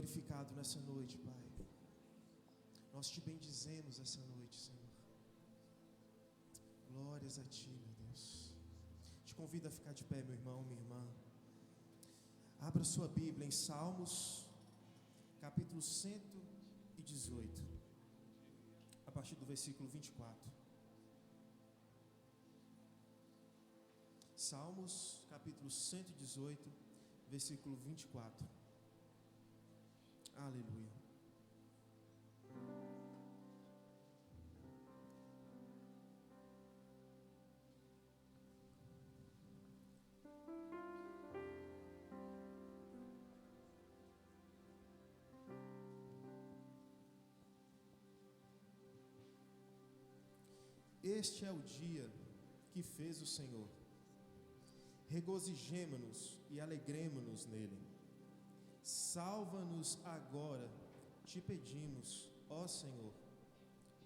glorificado nessa noite, Pai. Nós te bendizemos essa noite, Senhor. Glórias a Ti, meu Deus. Te convido a ficar de pé, meu irmão, minha irmã. Abra sua Bíblia em Salmos, capítulo 118, a partir do versículo 24. Salmos, capítulo 118, versículo 24. Aleluia. Este é o dia que fez o Senhor. Regozijemo-nos e alegremo-nos nele. Salva-nos agora, te pedimos, ó Senhor.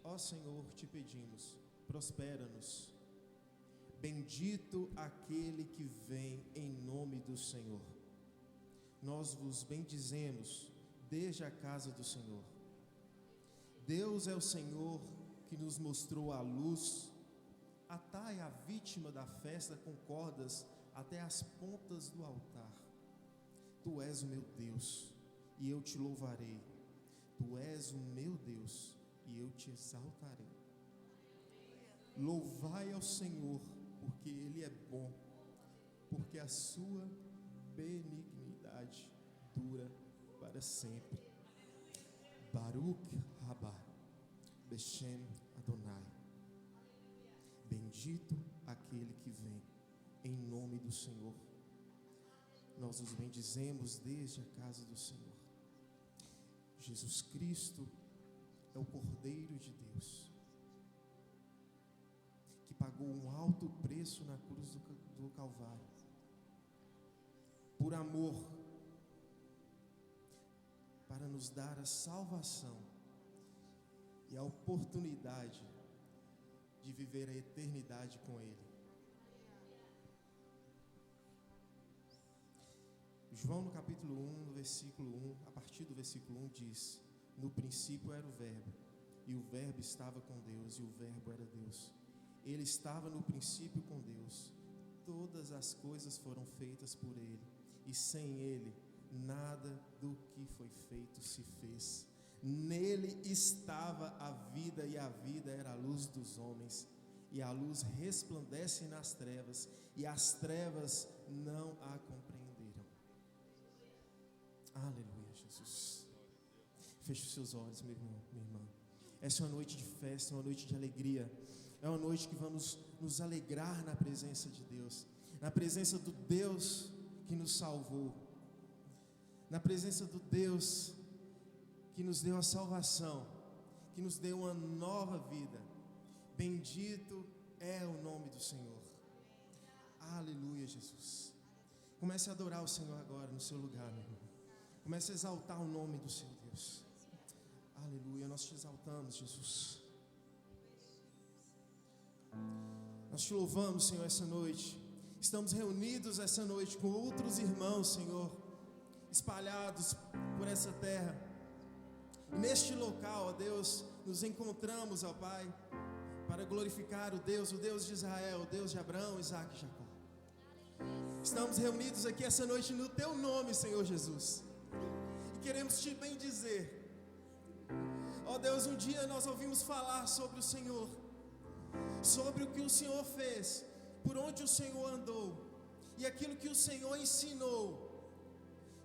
Ó Senhor, te pedimos, prospera-nos. Bendito aquele que vem em nome do Senhor. Nós vos bendizemos desde a casa do Senhor. Deus é o Senhor que nos mostrou a luz. Atai a vítima da festa com cordas até as pontas do altar. Tu és o meu Deus, e eu te louvarei. Tu és o meu Deus, e eu te exaltarei. Louvai ao Senhor, porque Ele é bom, porque a sua benignidade dura para sempre. Baruch Rabá, Beshem Adonai. Bendito aquele que vem em nome do Senhor. Nós os bendizemos desde a casa do Senhor. Jesus Cristo é o Cordeiro de Deus, que pagou um alto preço na cruz do Calvário, por amor, para nos dar a salvação e a oportunidade de viver a eternidade com Ele. João no capítulo 1, no versículo 1, a partir do versículo 1 diz: no princípio era o Verbo, e o Verbo estava com Deus, e o Verbo era Deus. Ele estava no princípio com Deus. Todas as coisas foram feitas por Ele, e sem Ele nada do que foi feito se fez. Nele estava a vida, e a vida era a luz dos homens. E a luz resplandece nas trevas, e as trevas não a compreenderam. Aleluia, Jesus. Feche os seus olhos, meu irmão, minha irmã. Essa é uma noite de festa, uma noite de alegria. É uma noite que vamos nos alegrar na presença de Deus, na presença do Deus que nos salvou, na presença do Deus que nos deu a salvação, que nos deu uma nova vida. Bendito é o nome do Senhor. Aleluia, Jesus. Comece a adorar o Senhor agora no seu lugar, meu irmão. Comece a exaltar o nome do seu Deus. Aleluia, nós te exaltamos, Jesus. Nós te louvamos, Senhor, essa noite. Estamos reunidos essa noite com outros irmãos, Senhor, espalhados por essa terra. E neste local, ó Deus, nos encontramos, ó Pai, para glorificar o Deus de Israel, o Deus de Abraão, Isaque e Jacó. Estamos reunidos aqui essa noite no Teu nome, Senhor Jesus. E queremos Te bendizer. Ó Deus, um dia nós ouvimos falar sobre o Senhor, sobre o que o Senhor fez, por onde o Senhor andou, e aquilo que o Senhor ensinou.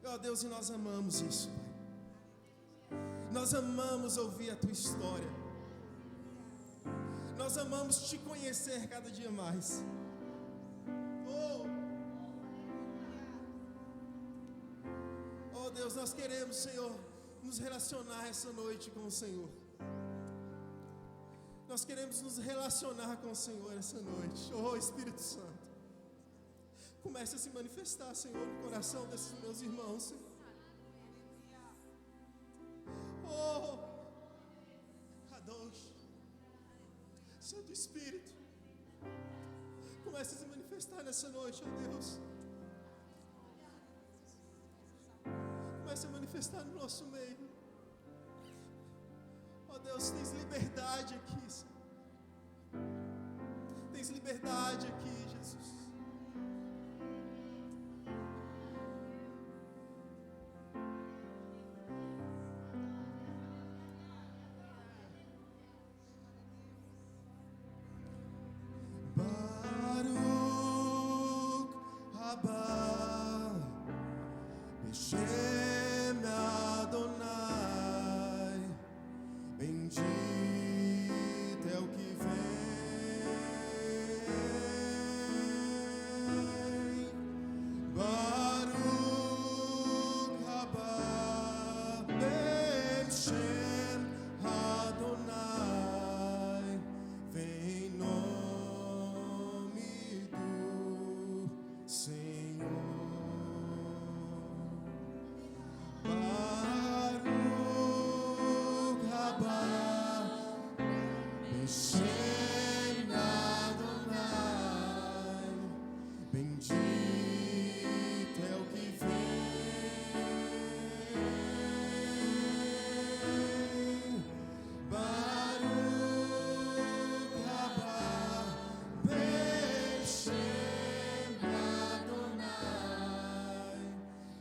Ó Deus, e nós amamos isso, Pai. Nós amamos ouvir a Tua história. Nós amamos Te conhecer cada dia mais. Oh Deus, nós queremos, Senhor, nos relacionar essa noite com o Senhor. Nós queremos nos relacionar com o Senhor essa noite. Oh Espírito Santo, comece a se manifestar, Senhor, no coração desses meus irmãos, Senhor. Oh Kadosh, Santo Espírito, comece a se manifestar nessa noite, ó Deus. Comece a manifestar manifestar no nosso meio. Ó Deus, tens liberdade aqui, Senhor. Tens liberdade aqui, Jesus. Hashem Adonai, bendito é o que vem. Baruch haba Hashem Adonai, vem em nome do Senhor. Hashem Adonai, bendito é o que vem. Baruch haba Hashem Adonai,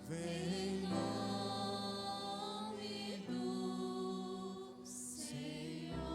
vem em nome do Senhor.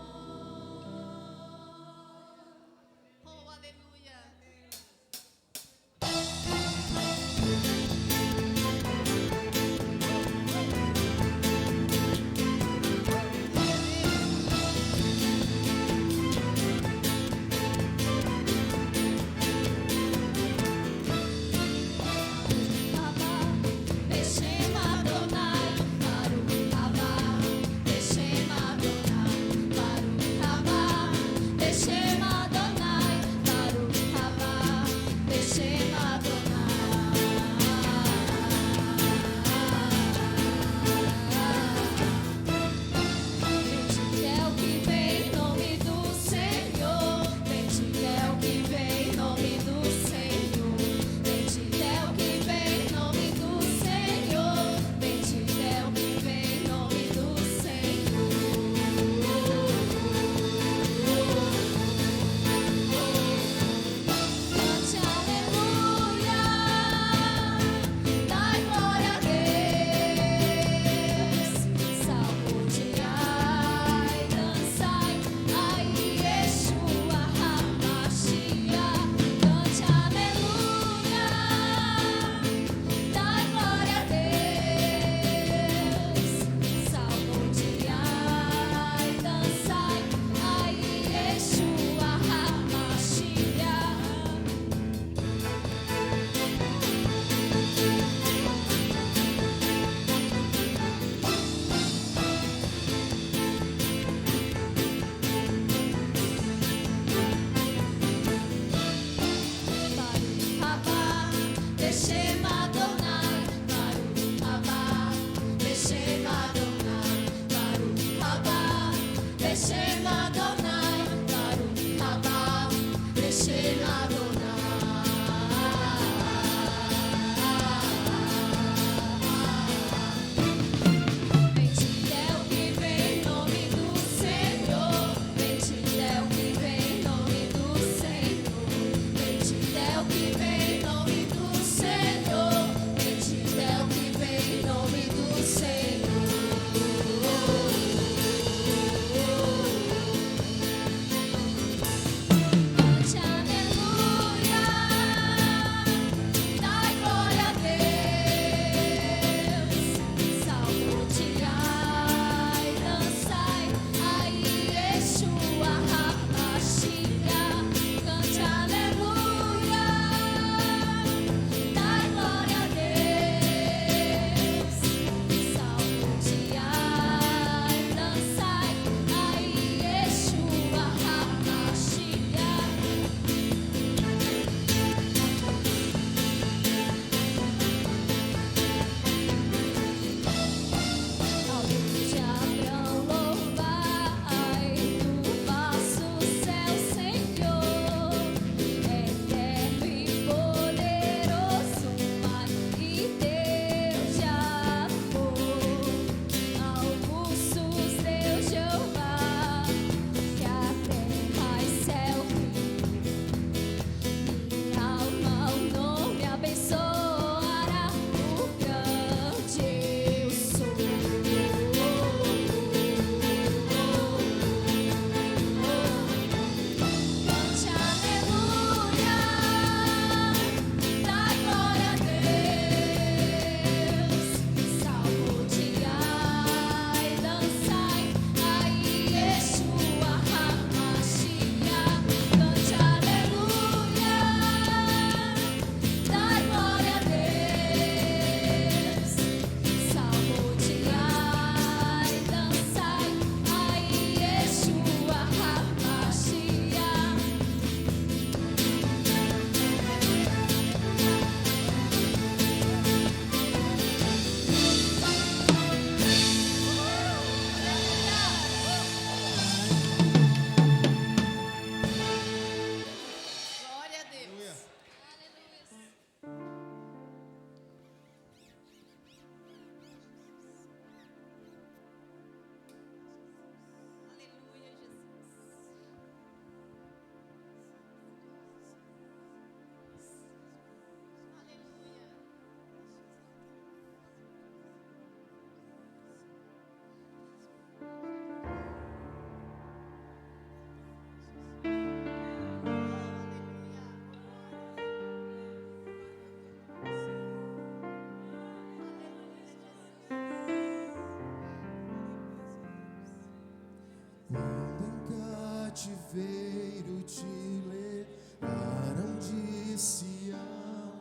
cativeiro te levaram de Sião,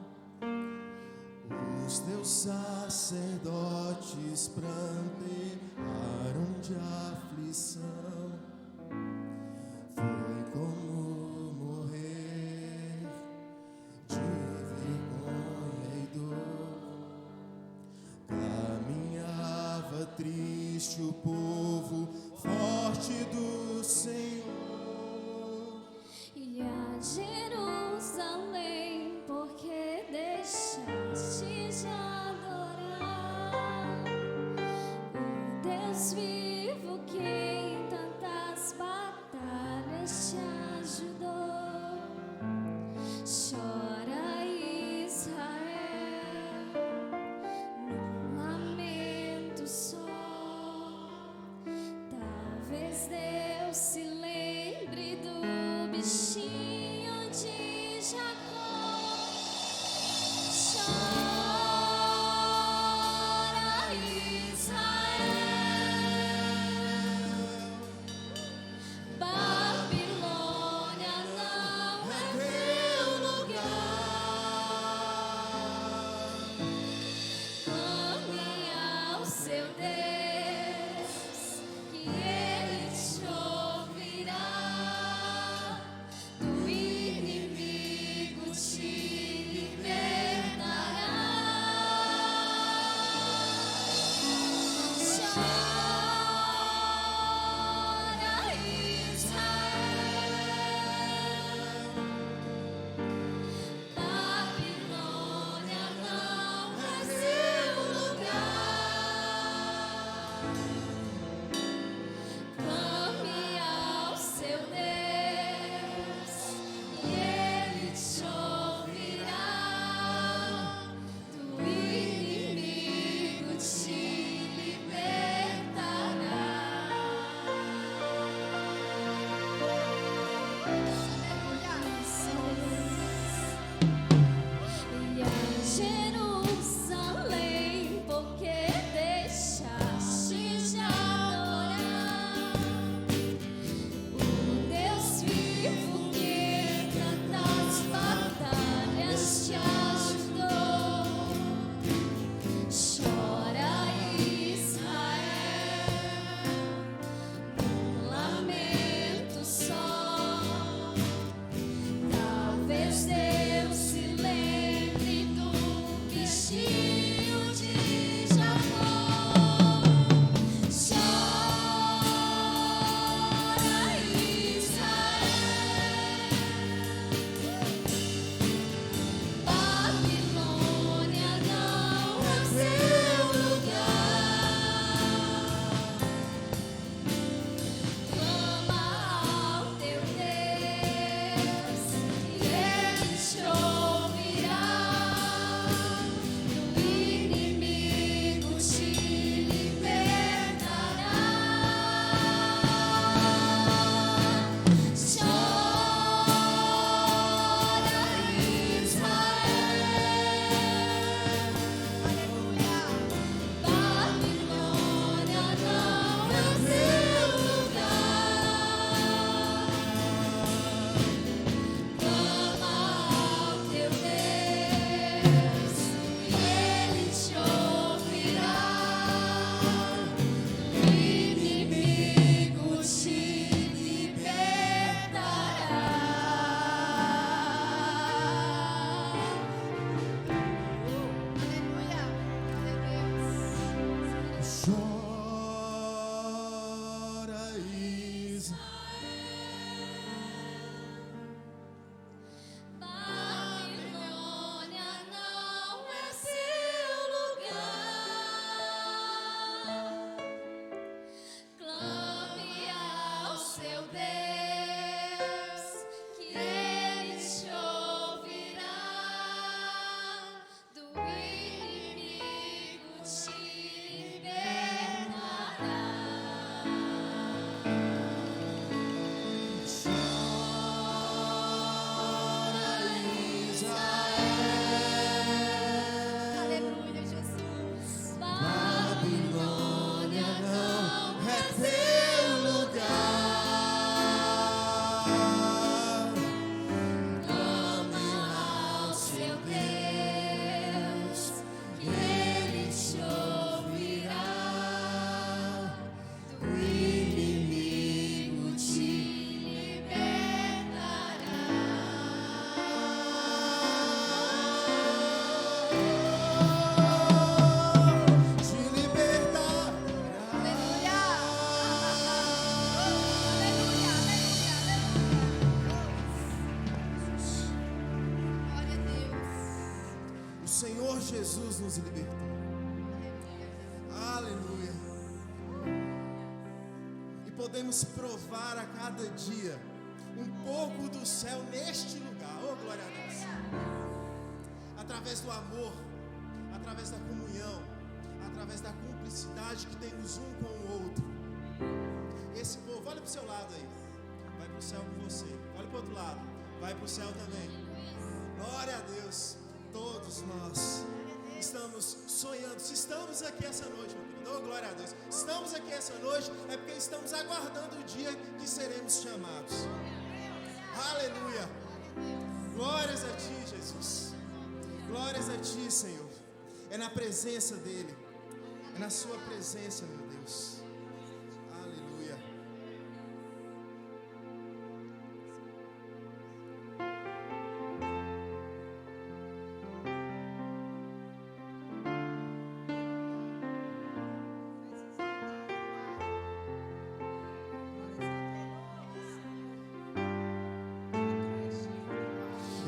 os teus sacerdotes prantearam de aflição. Foi como morrer de vergonha e dor. Caminhava triste o povo forte do Senhor. E a Jerusalém, porque deixaste de adorar o Deus vivo que em tantas batalhas te ajudou. Chora, Israel, num lamento só. Talvez Deus se lembre do bichinho de Jacó. Chora, Israel, Babilônia não é teu lugar. Clame ao seu Deus, que Ele te ouvirá. Do inimigo te libertará. Chora, Israel, Babilônia não é seu lugar. Clame ao seu Deus, e Ele te ouvirá. Do inimigo te libertará. E a Jerusalém, porque deixaste de adorar o Deus vivo que em tantas batalhas te ajudou. Chora, Israel, num lamento só. Talvez Deus se lembre do bichinho de Jacó. Chora, Israel, Babilônia não é seu lugar. Clama ao teu Deus, e Ele te ouvirá. Do inimigo te libertará. Chora, Israel, Babilônia não é seu lugar. Clama ao teu Deus, e Ele te ouvirá. O inimigo te libertará. Aleluia. Chora, Babilônia não é seu lugar. Clame ao seu Deus, que Ele te ouvirá. Do inimigo te libertará. Senhor Jesus nos libertou. Aleluia. E podemos provar a cada dia um pouco do céu neste lugar. Oh, glória a Deus. Através do amor, através da comunhão, através da cumplicidade que temos um com o outro. Esse povo, olha para o seu lado aí. Vai para o céu com você. Olha para o outro lado. Vai para o céu também. Glória a Deus. Todos nós estamos sonhando. Se estamos aqui essa noite, meu querido, oh, glória a Deus. Estamos aqui essa noite é porque estamos aguardando o dia que seremos chamados. Aleluia. Glórias a Ti, Jesus. Glórias a Ti, Senhor. É na presença dEle. É na Sua presença, meu Deus. Aleluia.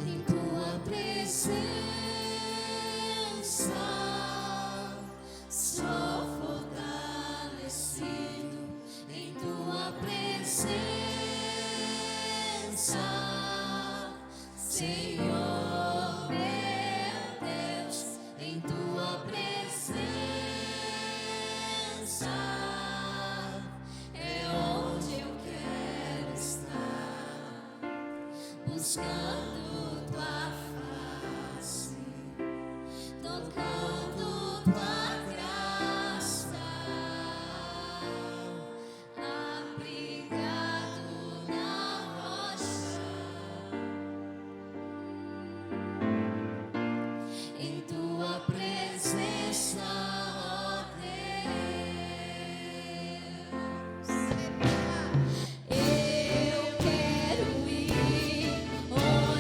Em tua presença sou fortalecido. Em tua presença, Senhor meu Deus. Em tua presença é onde eu quero estar, buscando tua face, tocando tua graça, abrigado na rocha. Em tua presença, ó Deus, eu quero ir onde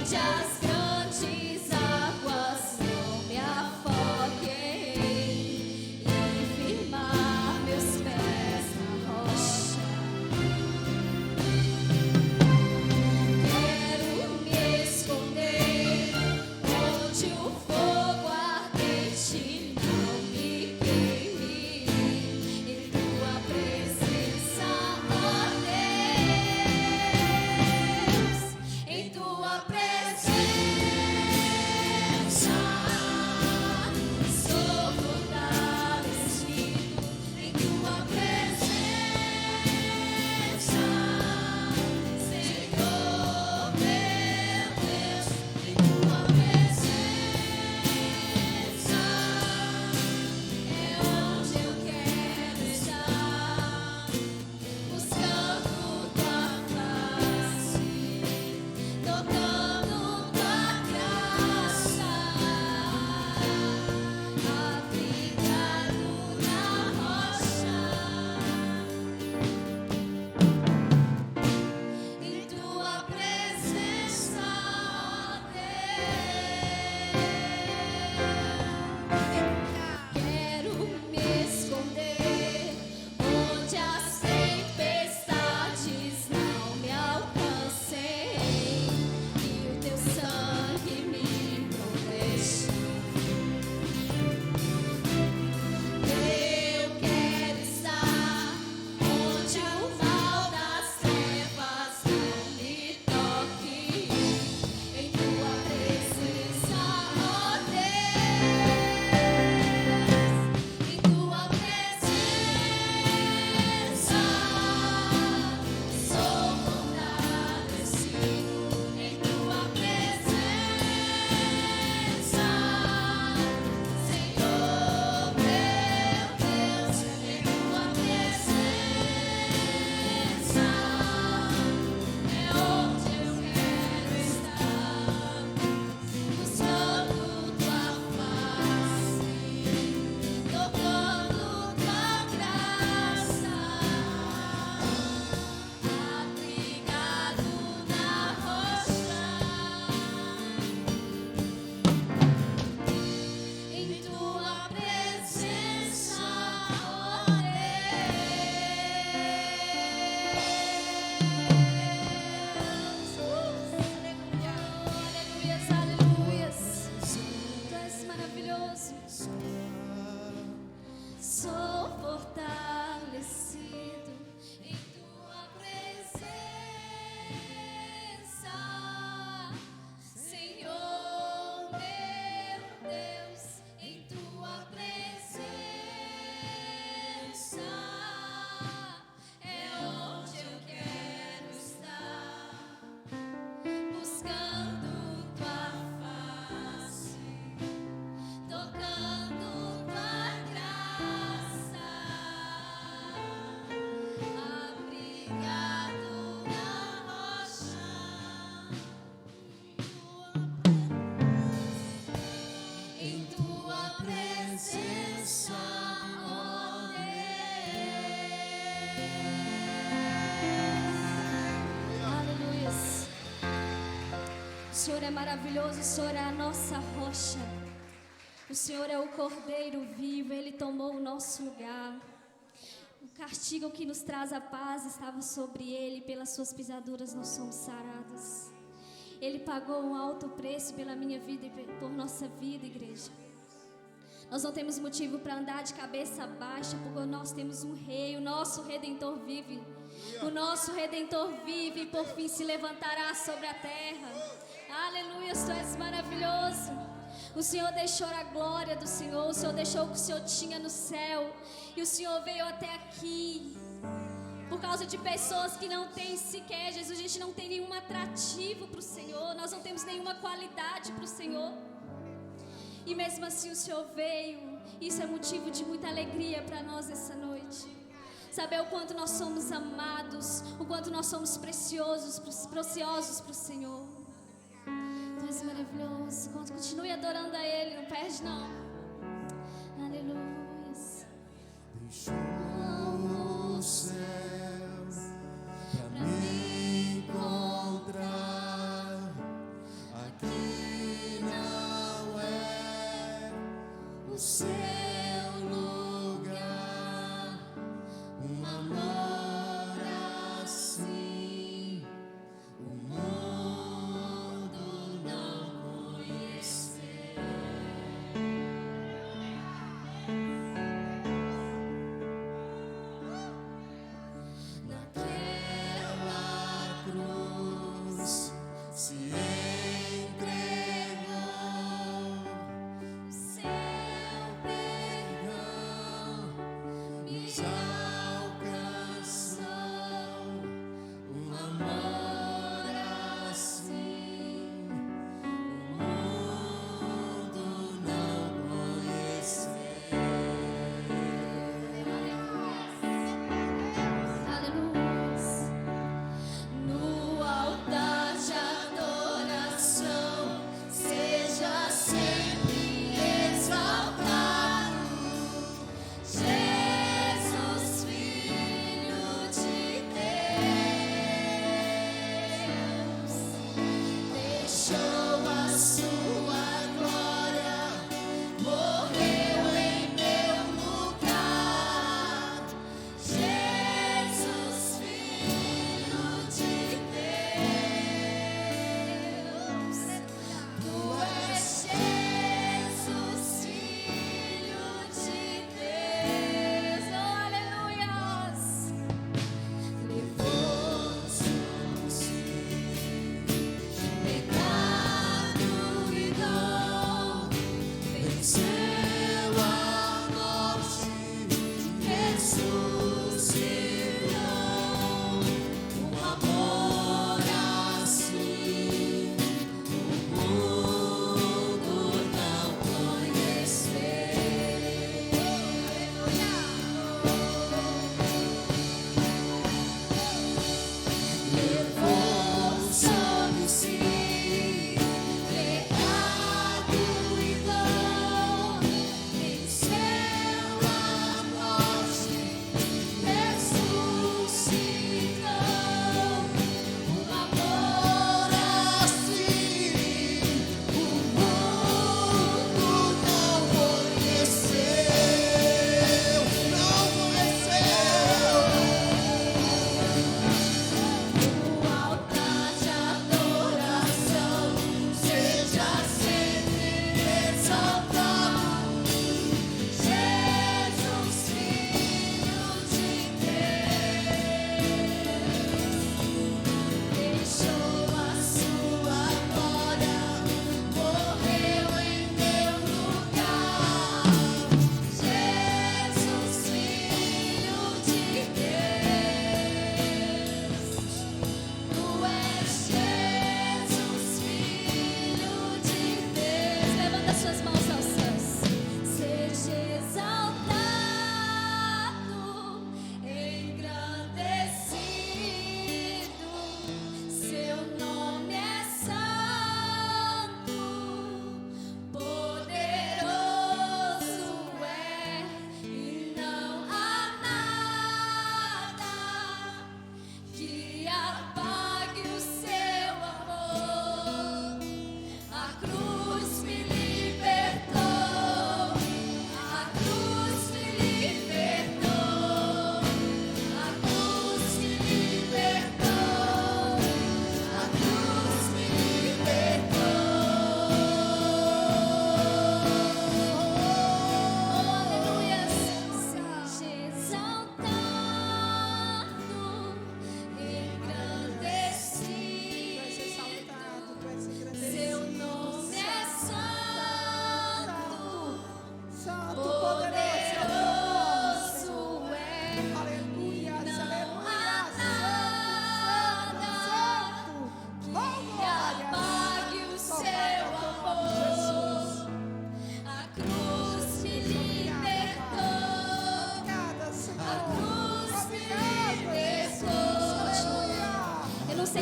és maravilhoso. Sou fortalecido em tua presença, Senhor meu Deus, em tua presença é onde eu quero estar, buscando tua face, tocando tua graça, abrigado na rocha, em tua presença, ó Deus. Aleluia. O Senhor é maravilhoso, o Senhor é a nossa rocha. O Senhor é o Cordeiro vivo, Ele tomou o nosso lugar. O castigo que nos traz a paz estava sobre Ele, pelas suas pisaduras nós somos sarados. Ele pagou um alto preço pela minha vida e por nossa vida, igreja. Nós não temos motivo para andar de cabeça baixa, porque nós temos um Rei, o nosso Redentor vive. O nosso Redentor vive e por fim se levantará sobre a terra. Aleluia, tu és maravilhoso. O Senhor deixou a glória do Senhor, o Senhor deixou o que o Senhor tinha no céu. E o Senhor veio até aqui. Por causa de pessoas que não têm sequer, Jesus, a gente não tem nenhum atrativo para o Senhor. Nós não temos nenhuma qualidade para o Senhor. E mesmo assim o Senhor veio. Isso é motivo de muita alegria para nós essa noite. Saber o quanto nós somos amados, o quanto nós somos preciosos para o Senhor. Tu és maravilhoso. Continue adorando a Ele, não perde não. Aleluia. Deixou o céu pra me encontrar. Aqui não é o seu lugar. Um amor assim o mundo não conheceu. Naquela cruz se entregou, O seu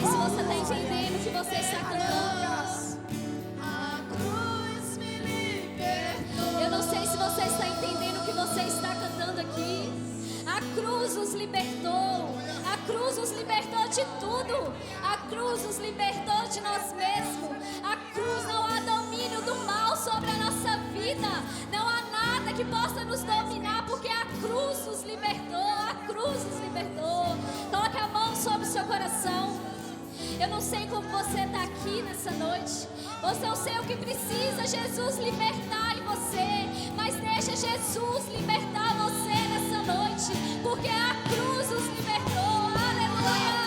sei se você está entendendo o que você está cantando. A cruz me libertou. Eu não sei se você está entendendo o que você está cantando aqui. A cruz nos libertou. A cruz nos libertou de tudo. A cruz nos libertou de nós mesmos. A cruz, não há domínio do mal sobre a nossa vida. Não há nada que possa nos dominar, porque a cruz nos libertou. A cruz nos libertou. Coloque a mão sobre o seu coração. Eu não sei como você está aqui nessa noite. Você não sei o que precisa Jesus libertar em você. Mas deixa Jesus libertar você nessa noite. Porque a cruz nos libertou. Aleluia.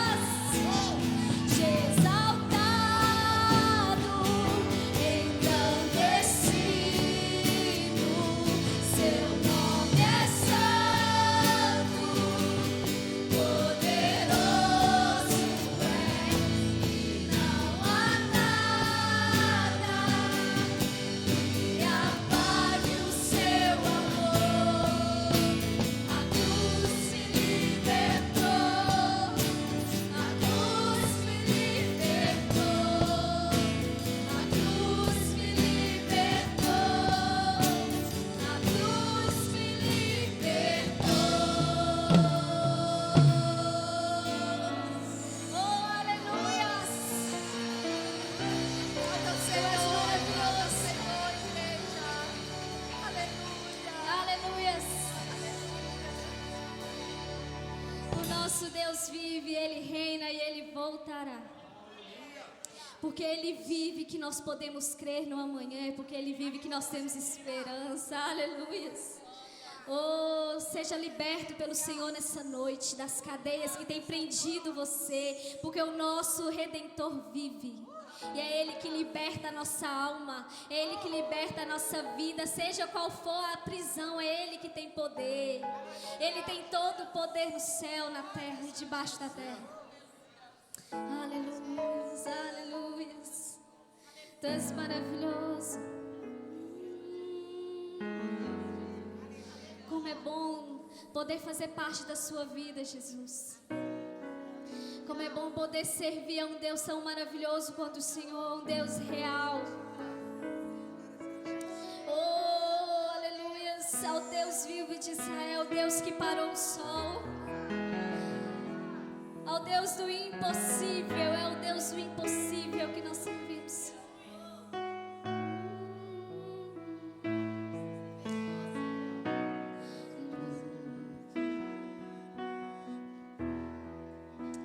Exaltado, engrandecido, seu nome é santo, poderoso é, e não há nada que apague o seu amor. A cruz me libertou, a cruz me libertou, a cruz me libertou, a cruz me libertou. Oh, aleluia! Você é maravilhoso, Senhor, igreja. Aleluia. Aleluia! O nosso Deus vive, Ele reina e Ele voltará. Porque Ele vive que nós podemos crer no amanhã, porque Ele vive que nós temos esperança. Aleluia! Oh, seja liberto pelo Senhor nessa noite das cadeias que tem prendido você, porque o nosso Redentor vive. E é Ele que liberta a nossa alma, é Ele que liberta a nossa vida, seja qual for a prisão, é Ele que tem poder. Ele tem todo o poder no céu, na terra e debaixo da terra. Aleluia, aleluia. Tu és maravilhoso. Como é bom poder fazer parte da sua vida, Jesus. Como é bom poder servir a um Deus tão maravilhoso quanto o Senhor, um Deus real. Oh, aleluia, ao Deus vivo de Israel, Deus que parou o sol. Ao Deus do impossível, é o Deus do impossível que nós servimos.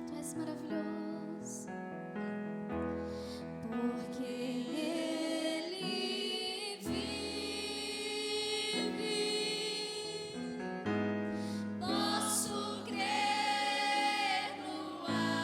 Tu és maravilhoso. Porque Ele vive, posso crer no amanhã.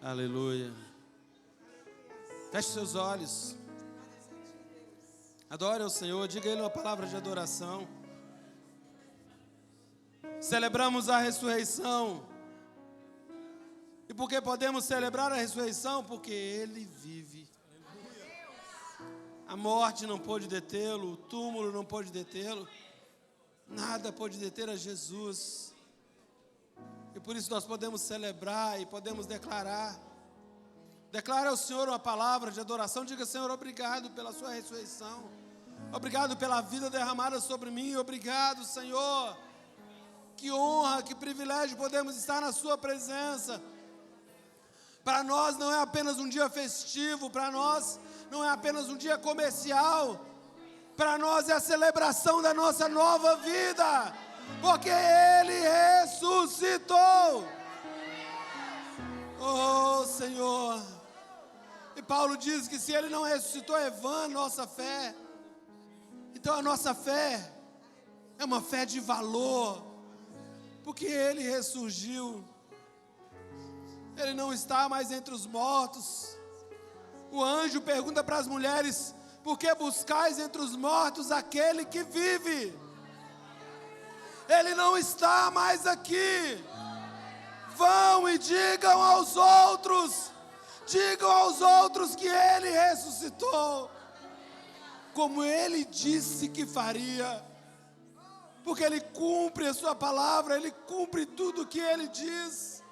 Aleluia. Feche seus olhos. Adore ao Senhor. Diga a Ele uma palavra de adoração. Celebramos a ressurreição. E por que podemos celebrar a ressurreição? Porque Ele vive. A morte não pôde detê-lo, o túmulo não pôde detê-lo. Nada pôde deter a Jesus. E por isso nós podemos celebrar e podemos declarar. Declare ao Senhor uma palavra de adoração. Diga: Senhor, obrigado pela sua ressurreição. Obrigado pela vida derramada sobre mim. Obrigado, Senhor. Que honra, que privilégio podemos estar na sua presença. Para nós não é apenas um dia festivo, para nós não é apenas um dia comercial. Para nós é a celebração da nossa nova vida. Porque Ele ressuscitou. Oh, Senhor. E Paulo diz que se Ele não ressuscitou, é vã a nossa fé. Então a nossa fé é uma fé de valor. Porque Ele ressurgiu. Ele não está mais entre os mortos. O anjo pergunta para as mulheres: por que buscais entre os mortos aquele que vive? Ele não está mais aqui. Vão e digam aos outros que Ele ressuscitou, como Ele disse que faria, porque Ele cumpre a sua palavra, Ele cumpre tudo o que Ele diz.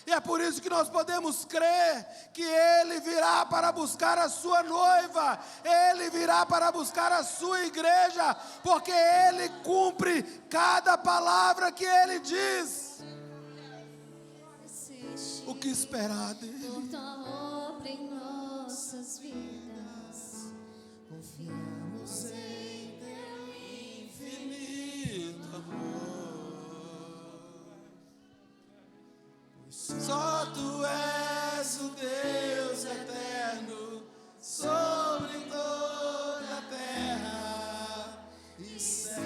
E é por isso que nós podemos crer que Ele virá para buscar a sua noiva, Ele virá para buscar a sua igreja, porque Ele cumpre cada palavra que Ele diz. O que esperar dEle? Por tua obra em nossas vidas, Confiamos em Teu infinito amor. Só Tu és o Deus eterno sobre toda a terra e céu.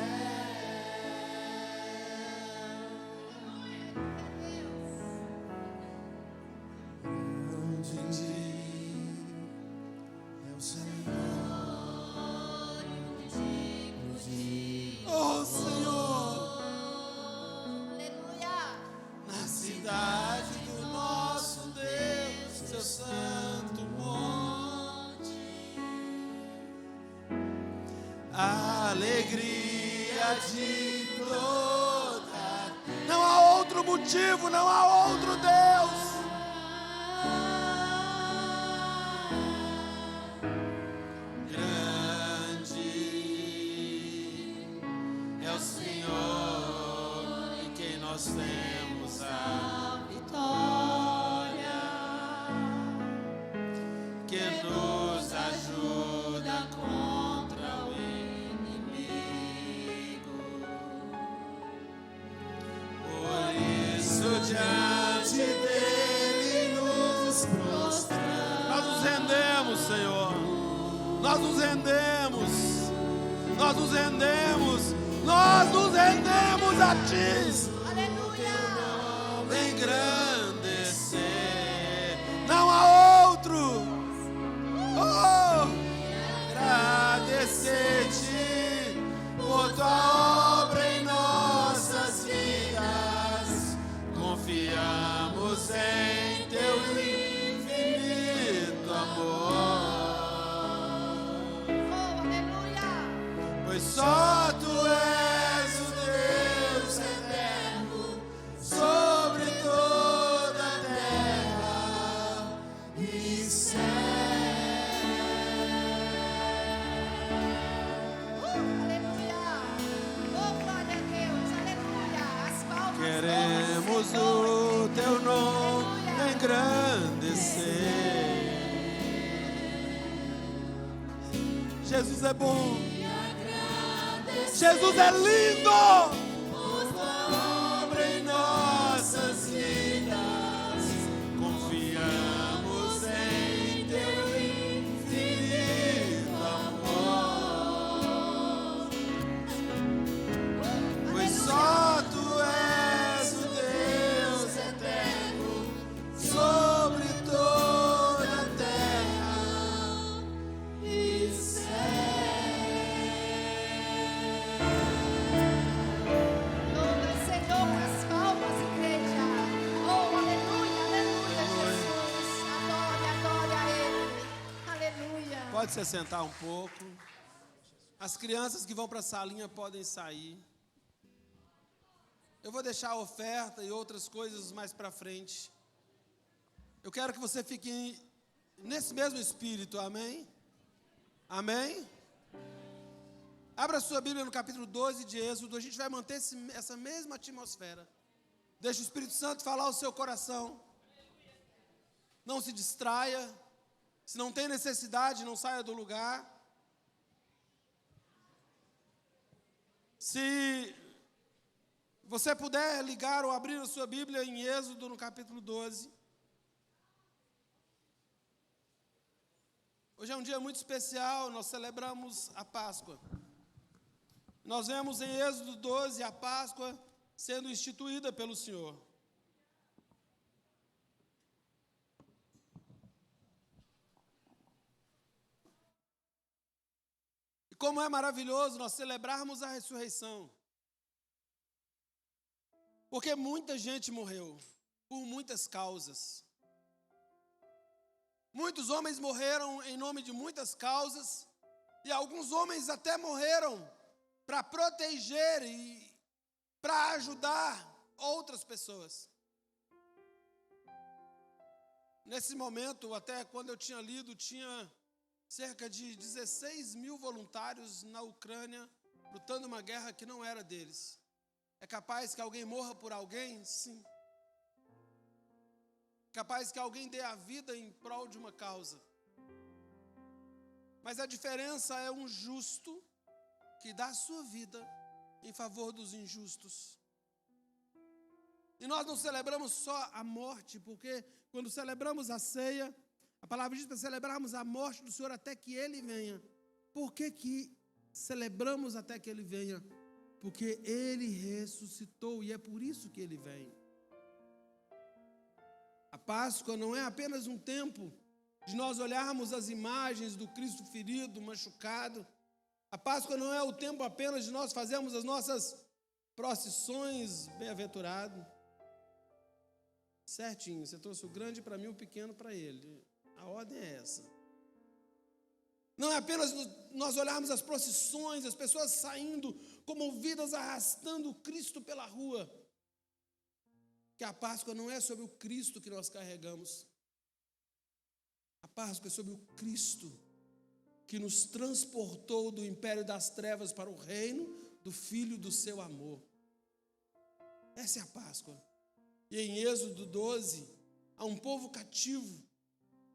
É o Senhor. Oh, Senhor, Aleluia. na cidade do nosso Deus, Seu santo monte, a alegria de toda. Não há outro motivo, não há outro Deus. Nós temos a vitória que nos ajuda contra o inimigo. Por isso diante dele nos prostramos. Nós nos rendemos, Senhor. Nós nos rendemos. Nós nos rendemos. Nós nos rendemos a Ti. Engrandecer, não há outro. Oh, agradecer-te por tua obra em nossas vidas. Confiamos em Teu infinito amor. Oh, aleluia. Pois só Tu és o Deus eterno sobre toda a terra e céu. Aleluia. Oh, glória a Deus. Aleluia. As palmas. Queremos o Teu nome engrandecer. Jesus é bom. Jesus é lindo. Por tua obra em nossas vidas, confiamos em Teu infinito amor. Pois só Tu és o Deus eterno sobre toda Pode se sentar um pouco. As crianças que vão para a salinha podem sair. Eu vou deixar a oferta e outras coisas mais para frente. Eu quero que você fique nesse mesmo espírito, amém? Amém? Abra sua Bíblia no capítulo 12 de Êxodo. A gente vai manter essa mesma atmosfera. Deixa o Espírito Santo falar ao seu coração. Não se distraia. Se não tem necessidade, não saia do lugar. Se você puder ligar ou abrir a sua Bíblia em Êxodo no capítulo 12. Hoje é um dia muito especial, nós celebramos a Páscoa. Nós vemos em Êxodo 12 a Páscoa sendo instituída pelo Senhor. E como é maravilhoso nós celebrarmos a ressurreição. Porque muita gente morreu, por muitas causas. Muitos homens morreram em nome de muitas causas, e alguns homens até morreram para proteger e para ajudar outras pessoas. Nesse momento, até quando eu tinha lido, tinha cerca de 16 mil voluntários na Ucrânia, lutando uma guerra que não era deles. É capaz que alguém morra por alguém? Sim. Capaz que alguém dê a vida em prol de uma causa. Mas a diferença é um justo que dá a sua vida em favor dos injustos. E nós não celebramos só a morte, porque quando celebramos a ceia, a palavra diz para celebrarmos a morte do Senhor até que Ele venha. Por que celebramos até que Ele venha? Porque Ele ressuscitou e é por isso que Ele vem. A Páscoa não é apenas um tempo de nós olharmos as imagens do Cristo ferido, machucado. A Páscoa não é o tempo apenas de nós fazermos as nossas procissões, bem-aventurado. Certinho, você trouxe o grande para mim, o pequeno para ele. A ordem é essa. Não é apenas nós olharmos as procissões, as pessoas saindo comovidas, arrastando o Cristo pela rua. Que a Páscoa não é sobre o Cristo que nós carregamos. A Páscoa é sobre o Cristo que nos transportou do império das trevas para o reino do Filho do seu amor. Essa é a Páscoa. E em Êxodo 12, há um povo cativo,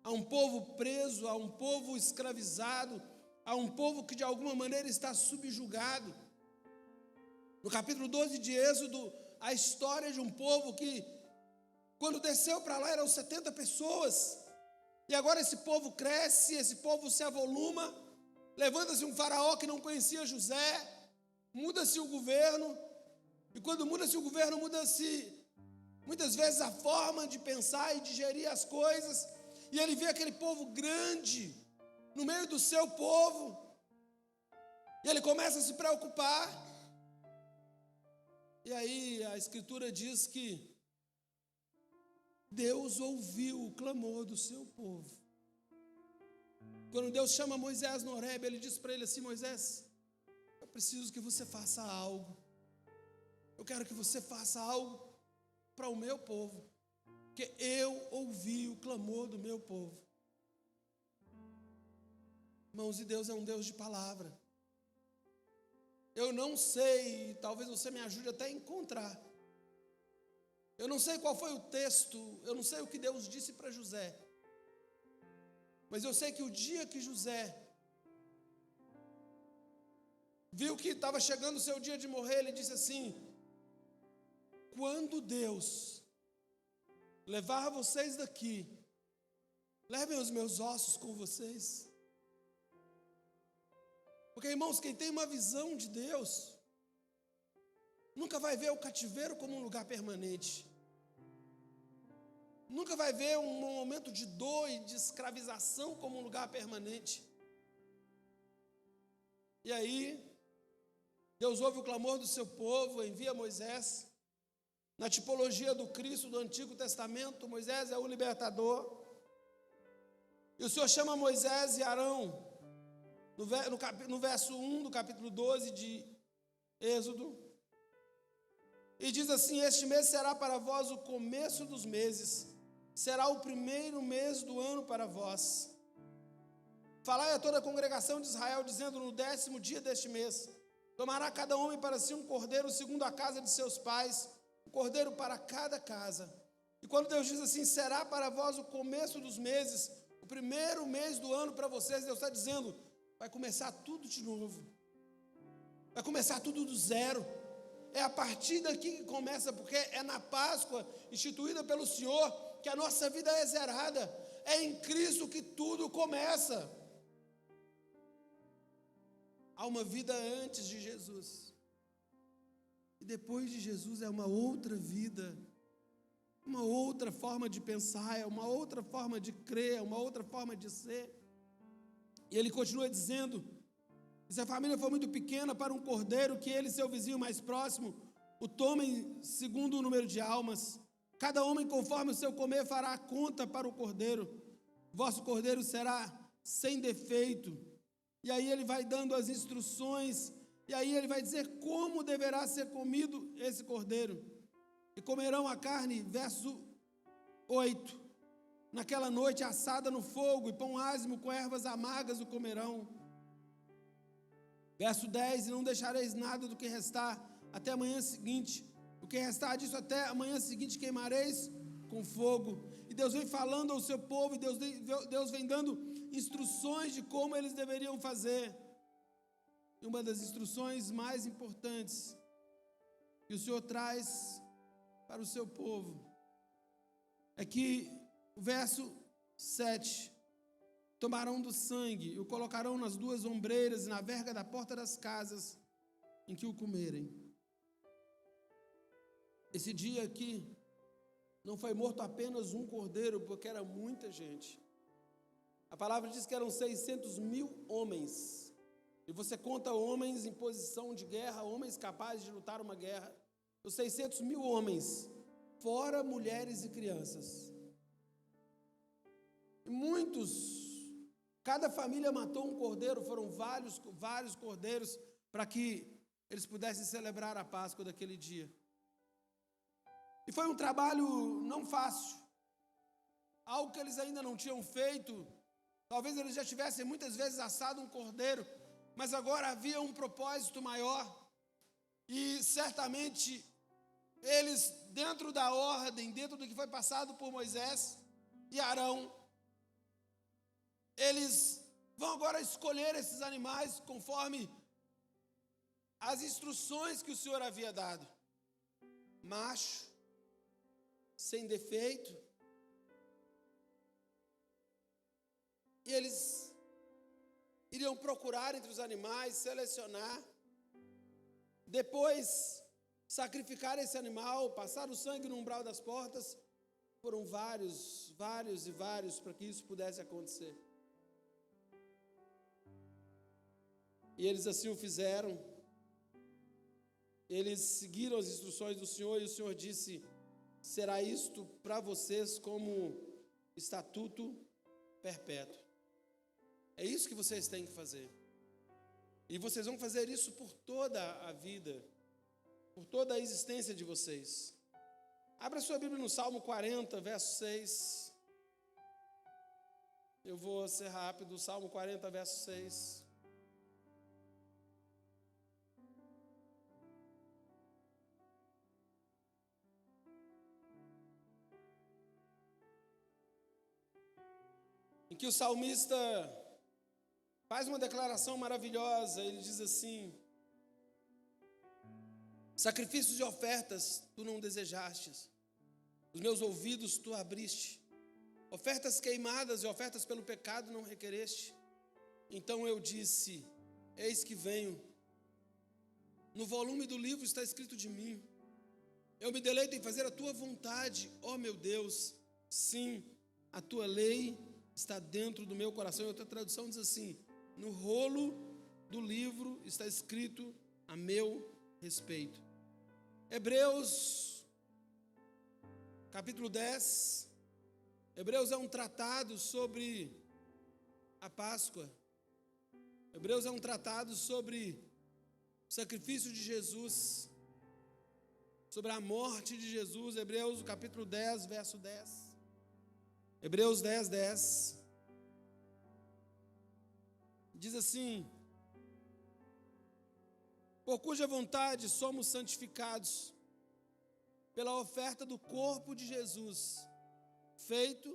há um povo preso, há um povo escravizado, há um povo que de alguma maneira está subjugado. No capítulo 12 de Êxodo, a história de um povo que, quando desceu para lá, eram 70 pessoas. E agora esse povo cresce, esse povo se avoluma. Levanta-se um faraó que não conhecia José. Muda-se o governo. E quando muda-se o governo, muda-se muitas vezes a forma de pensar e digerir as coisas. E ele vê aquele povo grande no meio do seu povo. E ele começa a se preocupar. E aí a Escritura diz que Deus ouviu o clamor do seu povo. Quando Deus chama Moisés no Horebe, ele diz para ele assim: Moisés, eu preciso que você faça algo. Eu quero que você faça algo para o meu povo, porque eu ouvi o clamor do meu povo. Irmãos, e Deus é um Deus de palavra. Eu não sei, talvez você me ajude até a encontrar. Eu não sei qual foi o texto, eu não sei o que Deus disse para José. Mas eu sei que o dia que José viu que estava chegando o seu dia de morrer, ele disse assim: quando Deus levar vocês daqui, levem os meus ossos com vocês. Porque, irmãos, quem tem uma visão de Deus nunca vai ver o cativeiro como um lugar permanente. Nunca vai ver um momento de dor e de escravização como um lugar permanente. E aí, Deus ouve o clamor do seu povo, envia Moisés. Na tipologia do Cristo do Antigo Testamento, Moisés é o libertador. E o Senhor chama Moisés e Arão no verso 1 do capítulo 12 de Êxodo. E diz assim: este mês será para vós o começo dos meses, será o primeiro mês do ano para vós. Falai a toda a congregação de Israel, dizendo: no 10º dia deste mês, tomará cada homem para si um cordeiro segundo a casa de seus pais, um cordeiro para cada casa. E quando Deus diz assim: será para vós o começo dos meses, o primeiro mês do ano para vocês, Deus está dizendo: vai começar tudo de novo, vai começar tudo do zero. É a partir daqui que começa, porque é na Páscoa instituída pelo Senhor que a nossa vida é zerada. É em Cristo que tudo começa. Há uma vida antes de Jesus, e depois de Jesus é uma outra vida, uma outra forma de pensar, é uma outra forma de crer, é uma outra forma de ser. E ele continua dizendo: se a família for muito pequena para um cordeiro, que ele e seu vizinho mais próximo o tomem segundo o número de almas. Cada homem conforme o seu comer fará a conta para o cordeiro. Vosso cordeiro será sem defeito. E aí ele vai dando as instruções, e aí ele vai dizer como deverá ser comido esse cordeiro. E comerão a carne, verso 8, naquela noite assada no fogo, e pão ázimo com ervas amargas o comerão. Verso 10, e não deixareis nada do que restar até a manhã seguinte. O que restar disso até a manhã seguinte queimareis com fogo. E Deus vem falando ao seu povo, e Deus vem dando instruções de como eles deveriam fazer. E uma das instruções mais importantes que o Senhor traz para o seu povo é que, o verso 7, tomarão do sangue e o colocarão nas duas ombreiras e na verga da porta das casas em que o comerem. Esse dia aqui não foi morto apenas um cordeiro, porque era muita gente. A palavra diz que eram 600.000 homens. E você conta homens em posição de guerra, homens capazes de lutar uma guerra. Os 600.000 homens, fora mulheres e crianças. E cada família matou um cordeiro, foram vários cordeiros para que eles pudessem celebrar a Páscoa daquele dia. E foi um trabalho não fácil, algo que eles ainda não tinham feito. Talvez eles já tivessem muitas vezes assado um cordeiro, mas agora havia um propósito maior. E certamente eles, dentro da ordem, dentro do que foi passado por Moisés e Arão, eles vão agora escolher esses animais conforme as instruções que o Senhor havia dado. Macho, sem defeito. E eles iriam procurar entre os animais, selecionar, depois sacrificar esse animal, passar o sangue no umbral das portas. Foram vários para que isso pudesse acontecer. E eles assim o fizeram. Eles seguiram as instruções do Senhor, e o Senhor disse: será isto para vocês como estatuto perpétuo. É isso que vocês têm que fazer. E vocês vão fazer isso por toda a vida, por toda a existência de vocês. Abra sua Bíblia no Salmo 40, verso 6. Eu vou ser rápido. Salmo 40, verso 6. Em que o salmista faz uma declaração maravilhosa. Ele diz assim: sacrifícios e ofertas tu não desejastes, os meus ouvidos tu abriste, ofertas queimadas e ofertas pelo pecado não requereste. Então eu disse: eis que venho, no volume do livro está escrito de mim, eu me deleito em fazer a tua vontade, ó meu Deus. Sim, a tua lei está dentro do meu coração. E outra tradução diz assim: no rolo do livro está escrito a meu respeito. Hebreus, capítulo 10. Hebreus é um tratado sobre a Páscoa. Hebreus é um tratado sobre o sacrifício de Jesus, sobre a morte de Jesus. Hebreus, capítulo 10, verso 10. Hebreus 10, 10. Diz assim: por cuja vontade somos santificados pela oferta do corpo de Jesus, feito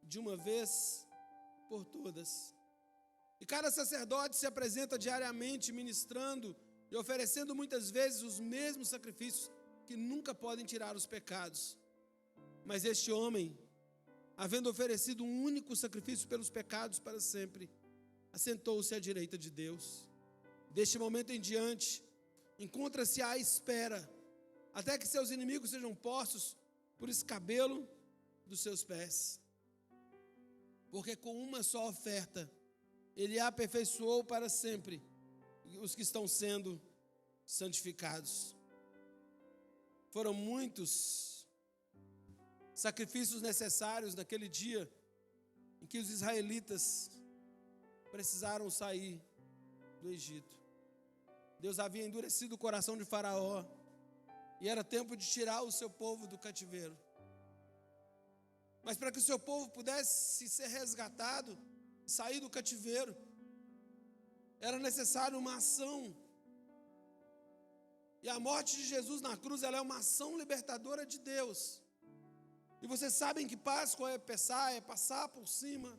de uma vez por todas. E cada sacerdote se apresenta diariamente ministrando e oferecendo muitas vezes os mesmos sacrifícios que nunca podem tirar os pecados. Mas este homem, havendo oferecido um único sacrifício pelos pecados para sempre, assentou-se à direita de Deus. Deste momento em diante, encontra-se à espera, até que seus inimigos sejam postos por escabelo dos seus pés. Porque com uma só oferta, ele aperfeiçoou para sempre os que estão sendo santificados. Foram muitos sacrifícios necessários naquele dia em que os israelitas precisaram sair do Egito. Deus havia endurecido o coração de Faraó e era tempo de tirar o seu povo do cativeiro. Mas para que o seu povo pudesse ser resgatado, sair do cativeiro, era necessário uma ação. E a morte de Jesus na cruz, ela é uma ação libertadora de Deus. E vocês sabem que Páscoa é passar por cima.